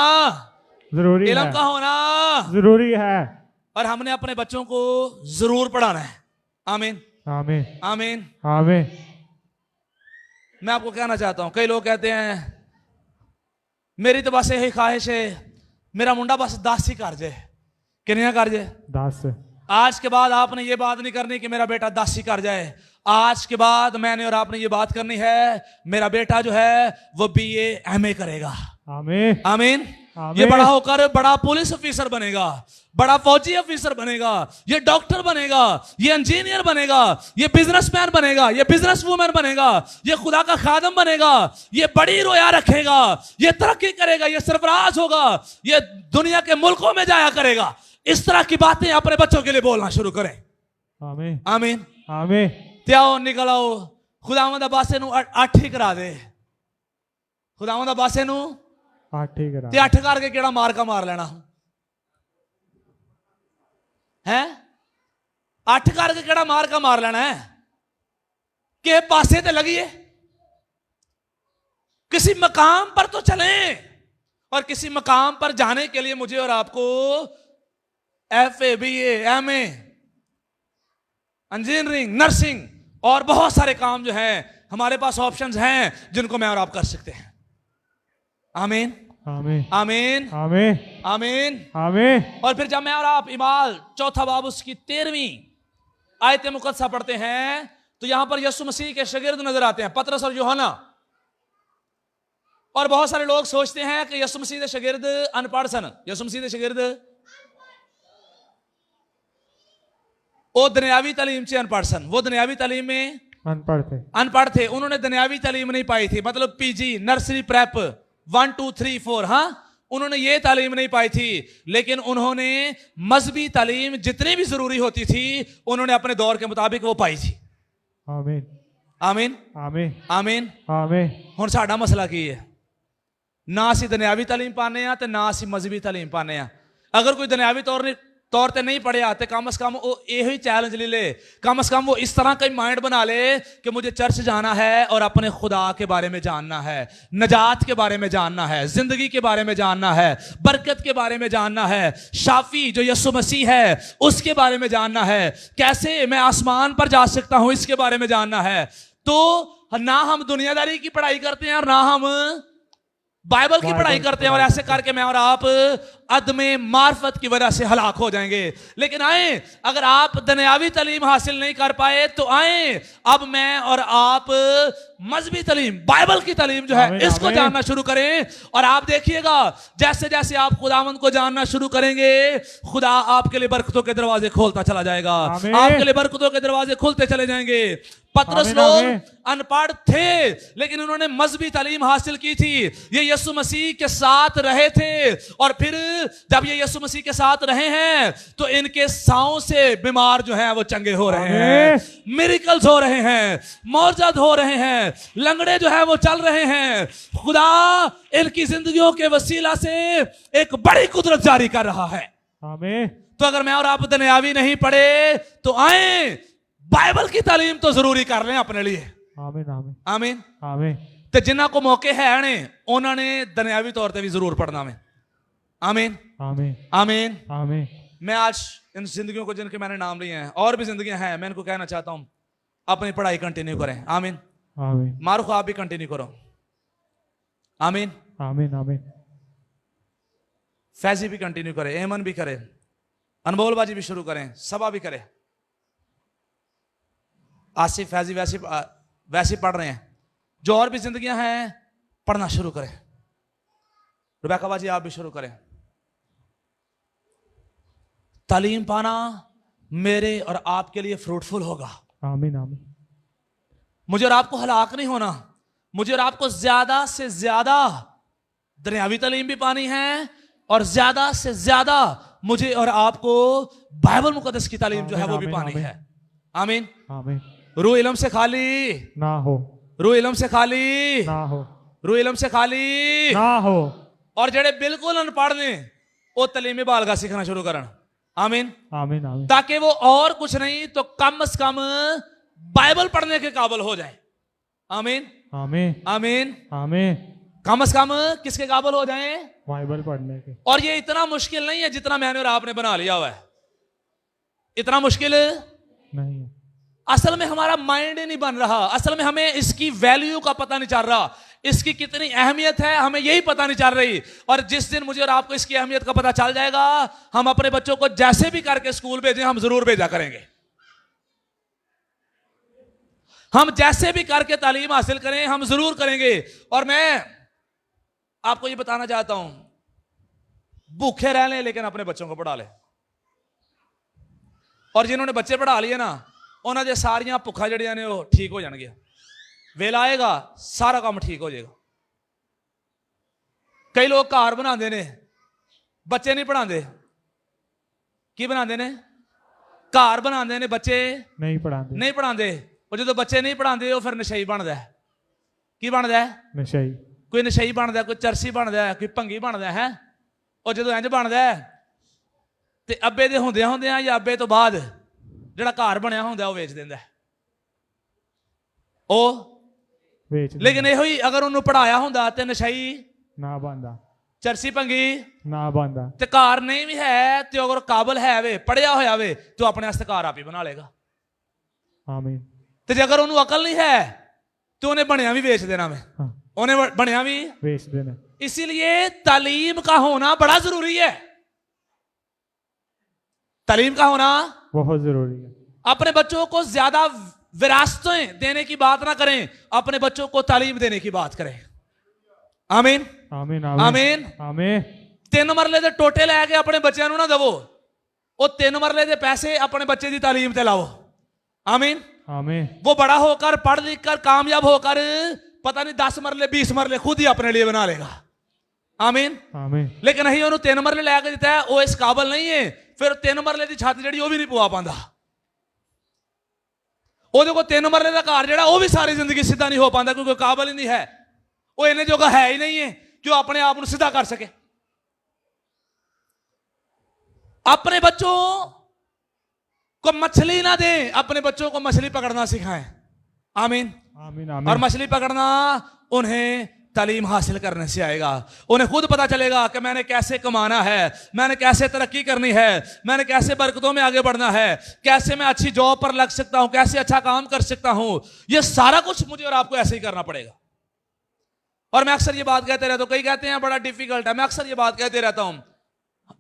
जरूरी इल्म है। का होना जरूरी है। और हमने अपने बच्चों को जरूर पढ़ाना है। आमीन आमीन आमीन आमीन। मैं आपको कहना चाहता हूं, कई लोग कहते हैं मेरी तो बस यही ख्वाहिश है, मेरा मुंडा बस 10 ही कर जाए। कितने कर जाए? 10। आज के बाद आपने ये बात नहीं करनी कि मेरा बेटा 10 ही कर जाए। आज के बाद मैंने और आपने ये बात करनी है, मेरा बेटा जो है वो BA MA करेगा। आमीन आमीन। ये बड़ा होकर बड़ा पुलिस ऑफिसर बनेगा, बड़ा फौजी ऑफिसर बनेगा, ये डॉक्टर बनेगा, ये इंजीनियर बनेगा, ये बिजनेसमैन बनेगा, ये बिजनेस वूमन बनेगा, ये खुदा का खादम बनेगा, ये बड़ी रोया रखेगा, ये तरक्की करेगा, ये सरफराज होगा, ये दुनिया के मुल्कों में जाया करेगा। इस तरह की बातें अपने बच्चों के लिए बोलना शुरू करें। आमीन आमीन आमीन। त्याओ निकल आओ, खुदावंद अब्बासे नू 8 ही करा दे। खुदावंद अब्बासे नू 8 ही करा, ते 8 करके केड़ा मार का मार लेना है? 8 करके केड़ा मार का मार लेना है? के पासे ते लगिए, किसी मकाम पर तो चलें। और किसी मकाम पर जाने के लिए मुझे और आपको FA BA MA, engineering, nursing और बहुत सारे काम जो हैं हमारे पास ऑप्शंस हैं जिनको मैं और आप कर सकते हैं। आमीन आमीन आमीन आमीन आमीन। आमीन। और फिर जब मैं और आप इमाल 4 बाब उसकी 13वीं आयत मुकद्दसा पढ़ते हैं तो यहां पर यीशु मसीह के शागिर्द नजर आते हैं, पतरस और यूहन्ना। और बहुत सारे लोग सोचते हैं कि यीशु मसीह के शागिर्द अनपढ़ सन। यीशु मसीह के शागिर्द वो दुनियावी तालीम से अनपढ़ सन, वो दुनियावी तालीम में अनपढ़ थे। उन्होंने दुनियावी तालीम नहीं पाई थी, मतलब पीजी, नर्सरी, प्रेप 1 2 3 4, हाँ, उन्होंने ये तालीम नहीं पाई थी। लेकिन उन्होंने मजहबी तालीम जितनी भी जरूरी होती थी उन्होंने अपने दौर के मुताबिक वो पाई थी। आमीन आमीन आमीन आमीन आमीन। हुण साडा मसला की है, ना असीं दुनियावी तालीम पाने आ ते ना असीं मजहबी तालीम पाने आ। अगर कोई दुनियावी तौर ते नहीं पढ़िया तो कम से कम वो यही चैलेंज ले ले, कम से कम वो इस तरह का माइंड बना ले कि मुझे चर्च जाना है और अपने खुदा के बारे में जानना है, नजात के बारे में जानना है, जिंदगी के बारे में जानना है, बरकत के बारे में जानना है, शाफी जो यीशु मसीह है उसके बारे में जानना है, कैसे मैं आसमान पर जा सकता हूं इसके बारे में जानना है। तो ना हम दुनियादारी की पढ़ाई करते हैं और ना हम बाइबल की पढ़ाई करते हैं, और ऐसे करके मैं और आप अदमे मार्फत की वजह से हलाक हो जाएंगे। लेकिन आए, अगर आप दुनियावी तालीम हासिल नहीं कर पाए तो आए, अब मैं और आप मजहबी तालीम, बाइबल की तालीम जो है इसको जानना शुरू करें। और आप देखिएगा जैसे जैसे आप खुदावंद को जानना शुरू करेंगे खुदा आपके लिए बरकतों के दरवाजे खोलता चला जाएगा, आपके लिए बरकतों के दरवाजे खुलते चले जाएंगे। पतरस लोग अनपढ़ थे लेकिन उन्होंने मजहबी तालीम हासिल की थी। ये यीशु मसीह के साथ रहे थे और फिर जब ये यीशु मसीह के साथ रहे हैं तो इनके साओं से बीमार जो है वो चंगे हो रहे हैं, मिरेकल्स हो रहे हैं, मौजूद हो रहे हैं, लंगड़े जो है वो चल रहे हैं। खुदा इनकी जिंदगियों के वसीला से एक बड़ी कुदरत जारी कर रहा है। आमीन। तो अगर मैं और आप दुनियावी नहीं पढ़े तो आए, बाइबल की तालीम तो जरूरी कर लें अपने लिए। आमीन आमीन आमीन आमीन। ते जिन्हां को मौके है ने उन्होंने दुनियावी तौर पे भी जरूर पढ़ना में। आमीन आमीन आमीन आमीन। मैं आज इन जिंदगियों को जिनके मैंने नाम लिए हैं और भी जिंदगियां हैं, मैं इनको कहना चाहता हूं अपनी पढ़ाई कंटिन्यू करें। आमीन आमीन। मारूफ आप भी कंटिन्यू करो। आमीन आमीन आमीन। फैजी भी कंटिन्यू करे, एमन भी करे, अनमोलबाजी भी शुरू करें, सबा भी करे। आसिफ फैजी वैसे पढ़ रहे हैं, जो और भी जिंदगियां हैं पढ़ना शुरू करें। रुबैका बाजी आप भी शुरू करें। तालीम पाना मेरे और आपके लिए फ्रूटफुल होगा। आमीन आमीन। मुझे और आपको हलाक नहीं होना, मुझे और आपको ज्यादा से ज्यादा दुनियावी तालीम भी पानी है और ज्यादा से ज्यादा मुझे और आपको बाइबल मुकद्दस की तालीम जो है वो भी पानी है। आमीन आमीन। रूह इल्म से खाली ना हो, रूह इल्म से खाली ना हो, रूह इल्म से खाली ना हो। और जेड़े बिल्कुल अनपढ़ ने वो तलीम बालगा सीखना शुरू करन। आमीन आमीन आमीन। ताकि वो और कुछ नहीं तो कम से कम बाइबल पढ़ने के काबिल हो जाए। आमीन आमीन आमीन आमीन। कम से कम किसके काबिल हो जाए? बाइबल पढ़ने के। और ये इतना मुश्किल नहीं है जितना मैंने और आपने बना लिया हुआ है, इतना मुश्किल नहीं है। असल में हमारा माइंड ही नहीं बन रहा, असल में हमें इसकी वैल्यू का पता नहीं चल रहा, इसकी कितनी अहमियत है हमें यही पता नहीं चल रही। और जिस दिन मुझे और आपको इसकी अहमियत का पता चल जाएगा, हम अपने बच्चों को जैसे भी करके स्कूल भेजें, हम जरूर भेजा करेंगे। हम जैसे भी करके तालीम हासिल करें हम जरूर करेंगे। और मैं आपको ये बताना चाहता हूं, भूखे रह लें लेकिन अपने बच्चों को पढ़ा लें। और जिन्होंने बच्चे पढ़ा लिए ना, उन्होंने सारियां भुखा जड़ियां ने वो ठीक हो जाएंगे। वेला आएगा सारा काम ठीक हो जाएगा। कई लोग घर बनाते ने, बच्चे नहीं पढ़ाते। की बनाते ने? घर बनाते ने, बच्चे नहीं पढ़ाते। और जो बच्चे नहीं पढ़ाते वो फिर नशई बनता है। की बनता है? नशई। कोई नशई बनता है, कोई चरसी बनता है, कोई भंगी बनता है। और जो इंज बनता है तो अब्बे दे होंदियां होंदियां या अब्बे तो बाद ਜਿਹੜਾ ਘਰ ਬਣਿਆ ਹੁੰਦਾ ਉਹ ਵੇਚ ਦਿੰਦਾ ਉਹ। ਲੇਕਿਨ ਇਹੋ ਹੀ ਅਗਰ ਉਹਨੂੰ ਪੜਾਇਆ ਹੁੰਦਾ ਤੇ ਨਸ਼ਈ ਨਾ ਬੰਦਾ, ਚਰਸੀ ਭੰਗੀ ਨਾ ਬੰਦਾ, ਤੇ ਘਰ ਨਹੀਂ ਵੀ ਹੈ ਤੇ ਅਗਰ ਕਾਬਲ ਹੈ ਵੇ, ਪੜਿਆ ਹੋਇਆ ਵੇ, ਤੇ ਆਪਣੇ ਵਾਸਤੇ ਘਰ ਆਪ ਹੀ ਬਣਾ ਲੇਗਾ। ਆਮੀਨ। ਤੇ ਜੇ ਅਗਰ ਉਹਨੂੰ ਅਕਲ ਨਹੀਂ ਹੈ ਤੇ ਉਹਨੇ ਬਣਿਆ ਵੀ ਵੇਚ ਦੇਣਾ ਵੇ, ਉਹਨੇ ਬਣਿਆ ਵੀ ਵੇਚ ਦੇਣਾ। इसीलिए तालीम का होना बड़ा जरूरी है। तालीम का होना बहुत जरूरी है। अपने बच्चों को ज्यादा विरासतें देने की बात ना करें, अपने बच्चों को तालीम देने की बात करें। आमीन आमीन आमीन आमीन। 3 मरले ਦੇ ਟੋਟੇ ਲੈ ਕੇ ਆਪਣੇ ਬੱਚਿਆਂ ਨੂੰ ਨਾ ਦਵੋ, ਉਹ 3 मरले ਦੇ ਪੈਸੇ ਆਪਣੇ ਬੱਚੇ ਦੀ ਤਾਲੀਮ ਤੇ ਲਾਓ। आमीन आमीन। वो बड़ा होकर पढ़ लिख कर कामयाब होकर पता नहीं 10 मरले 20 मरले खुद ही अपने लिए बना लेगा। आमीन आमीन। लेकिन नहीं ਉਹਨੂੰ 3 मरले ਲੈ ਕੇ ਦਿੱਤਾ ਹੈ, ਉਹ ਇਸ ਕਾਬਲ ਨਹੀਂ ਹੈ, ਫਿਰ 3 ਮਰਲੇ ਦੀ ਛੱਤ ਜਿਹੜੀ ਉਹ ਵੀ ਨਹੀਂ ਪਵਾ ਪਾਉਂਦਾ। ਉਹਦੇ ਕੋਲ 3 ਮਰਲੇ ਦਾ ਘਰ ਜਿਹੜਾ ਉਹ ਵੀ ਸਾਰੀ ਜ਼ਿੰਦਗੀ ਸਿੱਧਾ ਨਹੀਂ ਹੋ ਪਾਉਂਦਾ, ਕਿਉਂਕਿ ਕਾਬਲ ਹੀ ਨਹੀਂ ਹੈ, ਉਹ ਇਹਨੇ ਜੋਗਾ ਹੈ ਹੀ नहीं है कि वो अपने आप ਨੂੰ ਸਿੱਧਾ ਕਰ ਸਕੇ। अपने बच्चों को मछली ना दें, अपने बच्चों को मछली पकड़ना सिखाएं। आमीन आमीन और आमीन। मछली पकड़ना उन्हें तालीम हासिल करने से आएगा। उन्हें खुद पता चलेगा कि मैंने कैसे कमाना है, मैंने कैसे तरक्की करनी है, मैंने कैसे बरकतों में आगे बढ़ना है, कैसे मैं अच्छी जॉब पर लग सकता हूं, कैसे अच्छा काम कर सकता हूं। यह सारा कुछ मुझे और आपको ऐसे ही करना पड़ेगा। और मैं अक्सर ये बात कहते रहता हूं, कई कहते हैं बड़ा डिफिकल्ट है, मैं अक्सर ये बात कहते रहता हूं,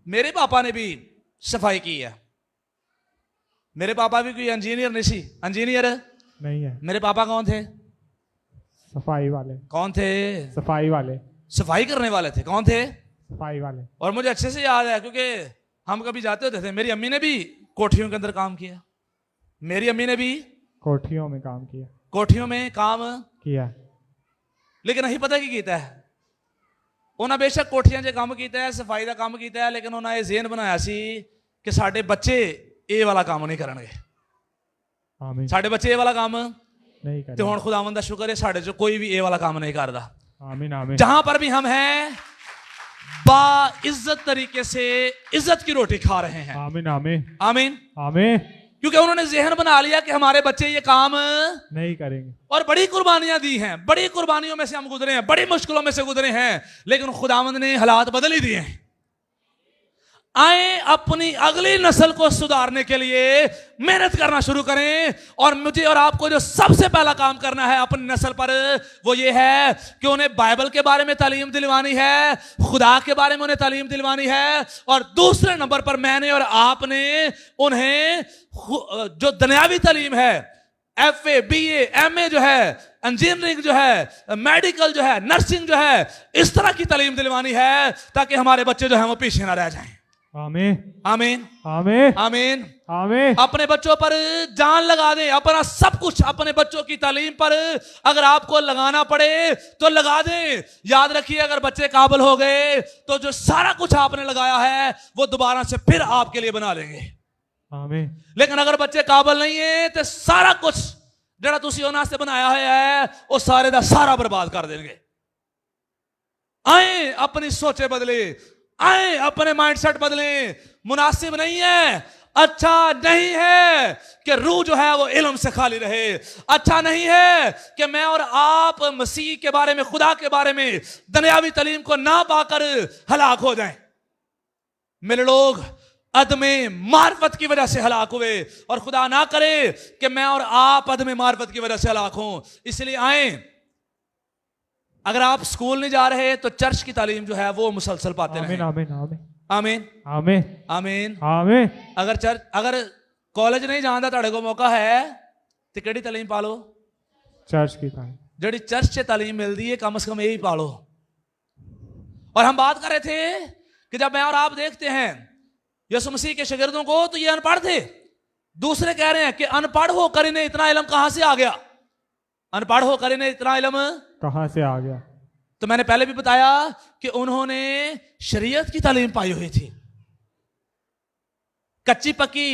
मेरे पापा ने भी सफाई की है। मेरे पापा भी कोई इंजीनियर नहीं, इंजीनियर नहीं है। मेरे पापा कौन थे? सफाई वाले। कौन थे? सफाई वाले। सफाई करने वाले थे। कौन थे? सफाई वाले। और मुझे अच्छे से याद है, क्योंकि हम कभी जाते होते थे, मेरी अम्मी ने भी कोठियों के अंदर काम किया, मेरी अम्मी ने भी कोठियों में काम किया। कोठियों में काम किया। लेकिन नहीं पता की कीता है, उन्हें बेशक कोठियां 'ਚ ਕੰਮ ਕੀਤਾ है, सफाई का काम ਕੀਤਾ है, लेकिन उन्हें ये ज़हन बनाया सी कि साडे बच्चे ये वाला काम नहीं करनगे, आमीन। साडे बच्चे ये वाला काम नहीं ते करें। हुण खुदावंद दा शुक्र है साडे 'ਚ कोई भी ये वाला काम नहीं करता। आमीन आमीन। जहां पर भी हम हैं बा इज्जत तरीके से इज्जत की रोटी खा रहे हैं। आमीन आमीन आमीन आमीन। क्योंकि उन्होंने ज़हन बना लिया कि हमारे बच्चे ये काम नहीं करेंगे। और बड़ी कुर्बानियां दी हैं, बड़ी कुर्बानियों में से हम गुजरे हैं, बड़ी मुश्किलों में से गुजरे हैं, लेकिन खुदावंद ने हालात बदल ही दिए हैं। आए अपनी अगली नस्ल को सुधारने के लिए मेहनत करना शुरू करें। और मुझे और आपको जो सबसे पहला काम करना है अपनी नस्ल पर, वो ये है कि उन्हें बाइबल के बारे में तालीम दिलवानी है, खुदा के बारे में उन्हें तालीम दिलवानी है। और दूसरे नंबर पर मैंने और आपने उन्हें जो दुनियावी तालीम है, FA BA MA जो है, इंजीनियरिंग जो है, मेडिकल जो है, नर्सिंग जो है, इस तरह की तालीम दिलवानी है ताकि हमारे बच्चे जो है वो पीछे ना रह जाएं। आमीन आमीन आमीन आमीन आमीन। अपने बच्चों पर जान लगा दें, अपना सब कुछ अपने बच्चों की तालीम पर अगर आपको लगाना पड़े तो लगा दें। याद रखिए, अगर बच्चे काबिल हो गए तो जो सारा कुछ आपने लगाया है वो दोबारा से फिर आपके लिए बना लेंगे। आमीन। लेकिन अगर बच्चे काबिल नहीं है तो सारा कुछ जरा तुसी उन्होंने से बनाया है वो सारे दा सारा बर्बाद कर देंगे। आए अपनी सोचे बदले, आए अपने माइंडसेट बदले। मुनासिब नहीं है, अच्छा नहीं है कि रूह जो है वो इल्म से खाली रहे। अच्छा नहीं है कि मैं और आप मसीह के बारे में, खुदा के बारे में दुनियावी तालीम को ना पाकर हलाक हो जाएं। मेरे लोग अदमे मार्फत की वजह से हलाक हुए, और खुदा ना करे कि मैं और आप अदमे मार्फत की वजह से हलाक हों। इसलिए आए, अगर आप स्कूल नहीं जा रहे तो चर्च की तालीम जो है वो मुसलसल पाते रहें। आमीन आमीन आमीन आमीन आमीन। आमीन। अगर कॉलेज नहीं जाना ਤੁਹਾਡੇ को मौका है तो केड़ी तालीम पा लो? चर्च की तालीम। जड़ी चर्च से तालीम मिलती है कम से कम यही पा लो। और हम बात कर रहे थे कि जब मैं और आप देखते हैं यीशु मसीह के शागिर्दों को तो ये अनपढ़ थे। दूसरे कह रहे हैं कि अनपढ़ होकर इन्हें इतना इल्म कहां से आ गया, अनपढ़ होकर इन्हें इतना इल्म कहां से आ गया। तो मैंने पहले भी बताया कि उन्होंने शरीयत की तालीम पाई हुई थी, कच्ची पक्की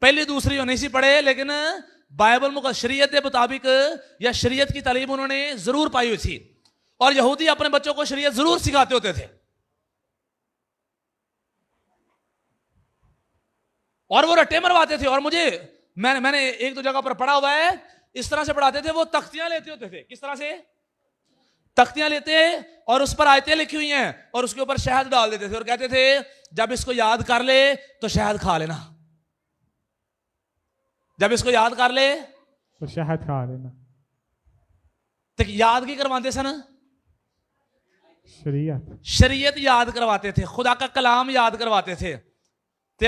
पहली दूसरी नहीं सी पढ़े, लेकिन बाइबल शरीयत के मुताबिक या शरीयत की तालीम उन्होंने जरूर पाई हुई थी। और यहूदी अपने बच्चों को शरीयत जरूर सिखाते होते थे, और वो रट्टे मरवाते थे। और मैंने एक दो जगह पर पढ़ा हुआ है, इस तरह से पढ़ाते थे, वो तख्तियां लेते होते थे। किस तरह से? तख्तियां लेते और उस पर आयतें लिखी हुई हैं और उसके ऊपर शहद डाल देते थे और कहते थे जब इसको याद कर ले तो शहद खा लेना, जब इसको याद कर ले तो शहद खा लेना। तो याद की करवाते सन? शरीयत शरीयत याद करवाते थे, खुदा का कलाम याद करवाते थे। ते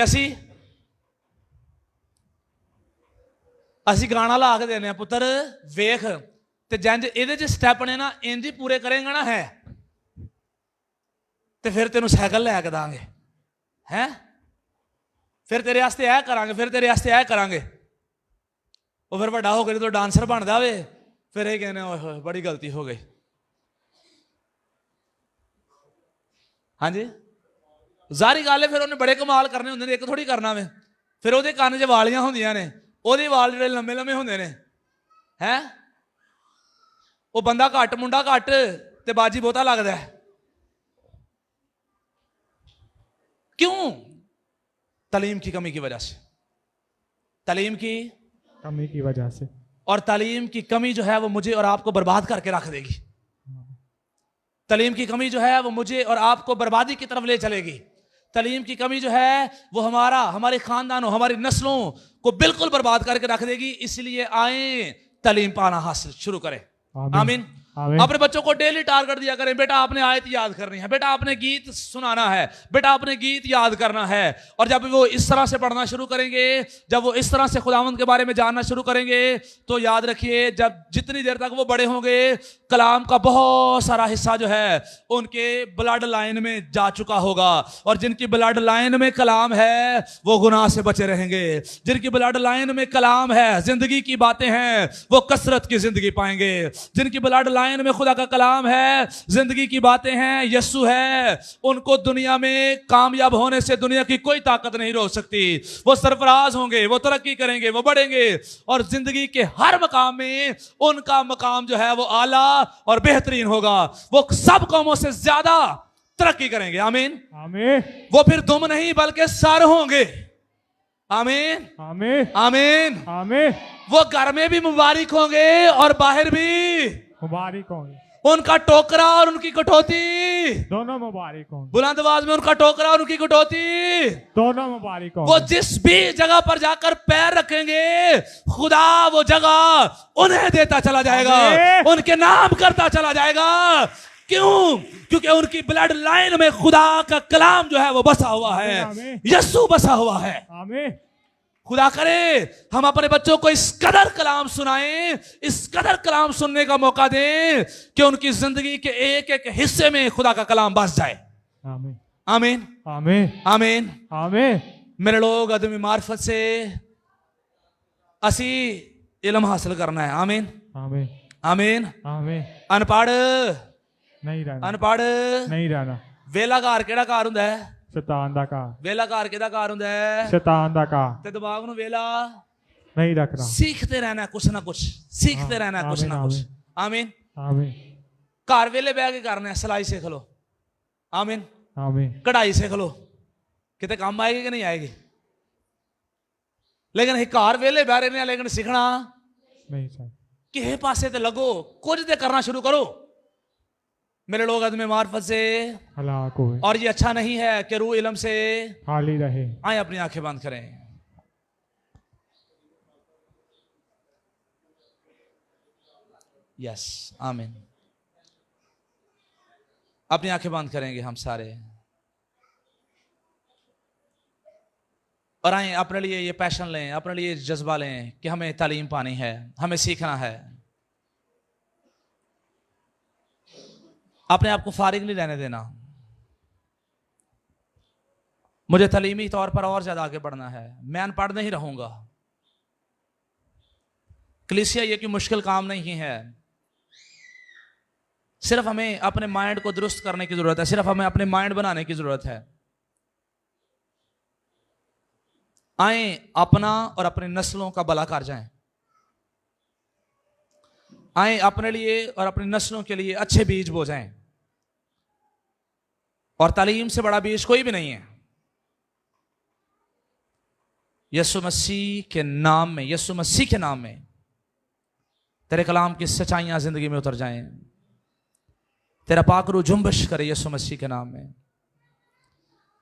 असी गाना ला के देने पुत्र वेख ते जंज इहदे च स्टैप ने ना इंज ही पूरे करेंगे ना है ते फिर तेनू साइकिल लैके दांगे हैं, फिर तेरे वास्ते ऐ करांगे, फिर तेरे वास्ते ऐ करांगे। वो फिर वड्डा होकर जो डांसर बनता वे फिर ये कहने ओए बड़ी गलती हो गई। हाँ जी जारी गल है, फिर उन्हें बड़े कमाल करने होंगे, एक थोड़ी करना वे। फिर वो कान च वालियां होंदियां ने, ओहदे वाल जिहड़े लम्मे लम्मे होंदे ने हैं, वो बंदा घट मुंडा घट ते बाजी बहुता लगदा है। क्यों? तालीम की कमी की वजह से, तालीम की कमी की वजह से। और तालीम की कमी जो है वो मुझे और आपको बर्बाद करके रख देगी। तालीम की कमी जो है वो मुझे और आपको बर्बादी की तरफ ले चलेगी। तालीम की कमी जो है वो हमारे खानदानों, हमारी नस्लों को बिल्कुल बर्बाद करके रख देगी। इसलिए आए तालीम पाना हासिल शुरू करें। आमीन। अपने बच्चों को डेली टारगेट दिया करें, बेटा आपने आयत याद करनी है, बेटा आपने गीत सुनाना है, बेटा आपने गीत याद करना है। और जब वो इस तरह से पढ़ना शुरू करेंगे, जब वो इस तरह से खुदावंद के बारे में जानना शुरू करेंगे, तो याद रखिए जब जितनी देर तक वो बड़े होंगे कलाम का बहुत सारा हिस्सा जो है उनके ब्लड लाइन में जा चुका होगा। और जिनकी ब्लड लाइन में कलाम है वो गुनाह से बचे रहेंगे। जिनकी ब्लड लाइन में कलाम है, जिंदगी की बातें हैं, वो कसरत की जिंदगी पाएंगे। जिनकी ब्लड लाइन में खुदा का कलाम है, जिंदगी की बातें हैं, यीशु है, उनको दुनिया में कामयाब होने से दुनिया की कोई ताकत नहीं रोक सकती। वो सरफराज होंगे, वो तरक्की करेंगे, वो बढ़ेंगे और जिंदगी के हर मकाम में उनका मकाम जो है वो आला और बेहतरीन होगा। वो सब कौमों से ज्यादा तरक्की करेंगे। आमीन आमीन। वो फिर दुम नहीं बल्कि सर होंगे। आमीन आमीन आमीन आमीन। वो घर में भी मुबारक होंगे और बाहर भी मुबारक होंगे। उनका टोकरा और उनकी कटौती दोनों मुबारक होंगे। बुलंद आवाज में उनका टोकरा और उनकी कटौती दोनों मुबारक होंगे। वो जिस भी जगह पर जाकर पैर रखेंगे खुदा वो जगह उन्हें देता चला जाएगा, उनके नाम करता चला जाएगा। क्यों? क्योंकि उनकी ब्लड लाइन में खुदा का कलाम जो है वो बसा हुआ है, यीशु बसा हुआ है। आमीन। खुदा करे हम अपने बच्चों को इस कदर कलाम सुनाएं, इस कदर कलाम सुनने का मौका दें कि उनकी जिंदगी के एक एक हिस्से में खुदा का कलाम बस जाए। आमीन आमीन आमीन आमीन आमीन। मेरे लोग अदमी मार्फत से असी इल्म हासिल करना है। आमीन आमीन आमीन। आमीन। अनपढ़ नहीं रहना, अनपढ़ नहीं रहना। वेला घर केड़ा घर हुंदा है? शैतान दा घर। वेला घर केदा घर हुंदा है? शैतान दा घर। ते दिमाग नूं वेला नहीं रखना, सीखते रहना कुछ ना कुछ, सीखते रहना कुछ ना कुछ। आमीन आमीन। घर वेले बह के करना है, सिलाई सीख लो। आमीन आमीन। कढ़ाई सीख लो, किते काम आएगी कि नहीं आएगी। लेकिन घर वेले बह रहे हैं, लेकिन सीखना नहीं चाहिए। किसी पासे ते लगो, कुछ ते करना शुरू करो। मेरे लोग अदम मार्फत से हलाक हुए और ये अच्छा नहीं है कि रूह इल्म से खाली रहे। आए अपनी आंखें बंद करें। यस आमीन। अपनी आंखें बंद करेंगे हम सारे और आए अपने लिए ये पैशन लें, अपने लिए जज्बा लें कि हमें तालीम पानी है, हमें सीखना है। अपने आप को फारिग नहीं रहने देना। मुझे तालीमी तौर पर और ज्यादा आगे बढ़ना है, मैं अनपढ़ नहीं रहूंगा। कलीसिया ये कि मुश्किल काम नहीं है, सिर्फ हमें अपने माइंड को दुरुस्त करने की जरूरत है, सिर्फ हमें अपने माइंड बनाने की जरूरत है। आए अपना और अपनी नस्लों का भला कर जाएं। आए अपने लिए और अपनी नस्लों के लिए अच्छे बीज बो जाएं। और तालीम से बड़ा बीज कोई भी नहीं है। यीशु मसीह के नाम में, यीशु मसीह के नाम में तेरे कलाम की सच्चाइयां जिंदगी में उतर जाएं। तेरा पाक रूह जुम्बश करे यीशु मसीह के नाम में।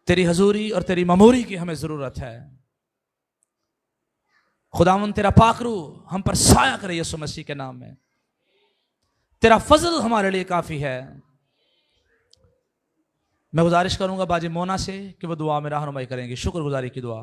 तेरी हजूरी और तेरी ममूरी की हमें जरूरत है। खुदावन तेरा पाक रूह हम पर साया करे यीशु मसीह के नाम में। तेरा फजल हमारे लिए काफी है। मैं गुजारिश करूंगा बाजी मोना से कि वो दुआ में रहनुमाई करेंगे। शुक्रगुजारी की दुआ।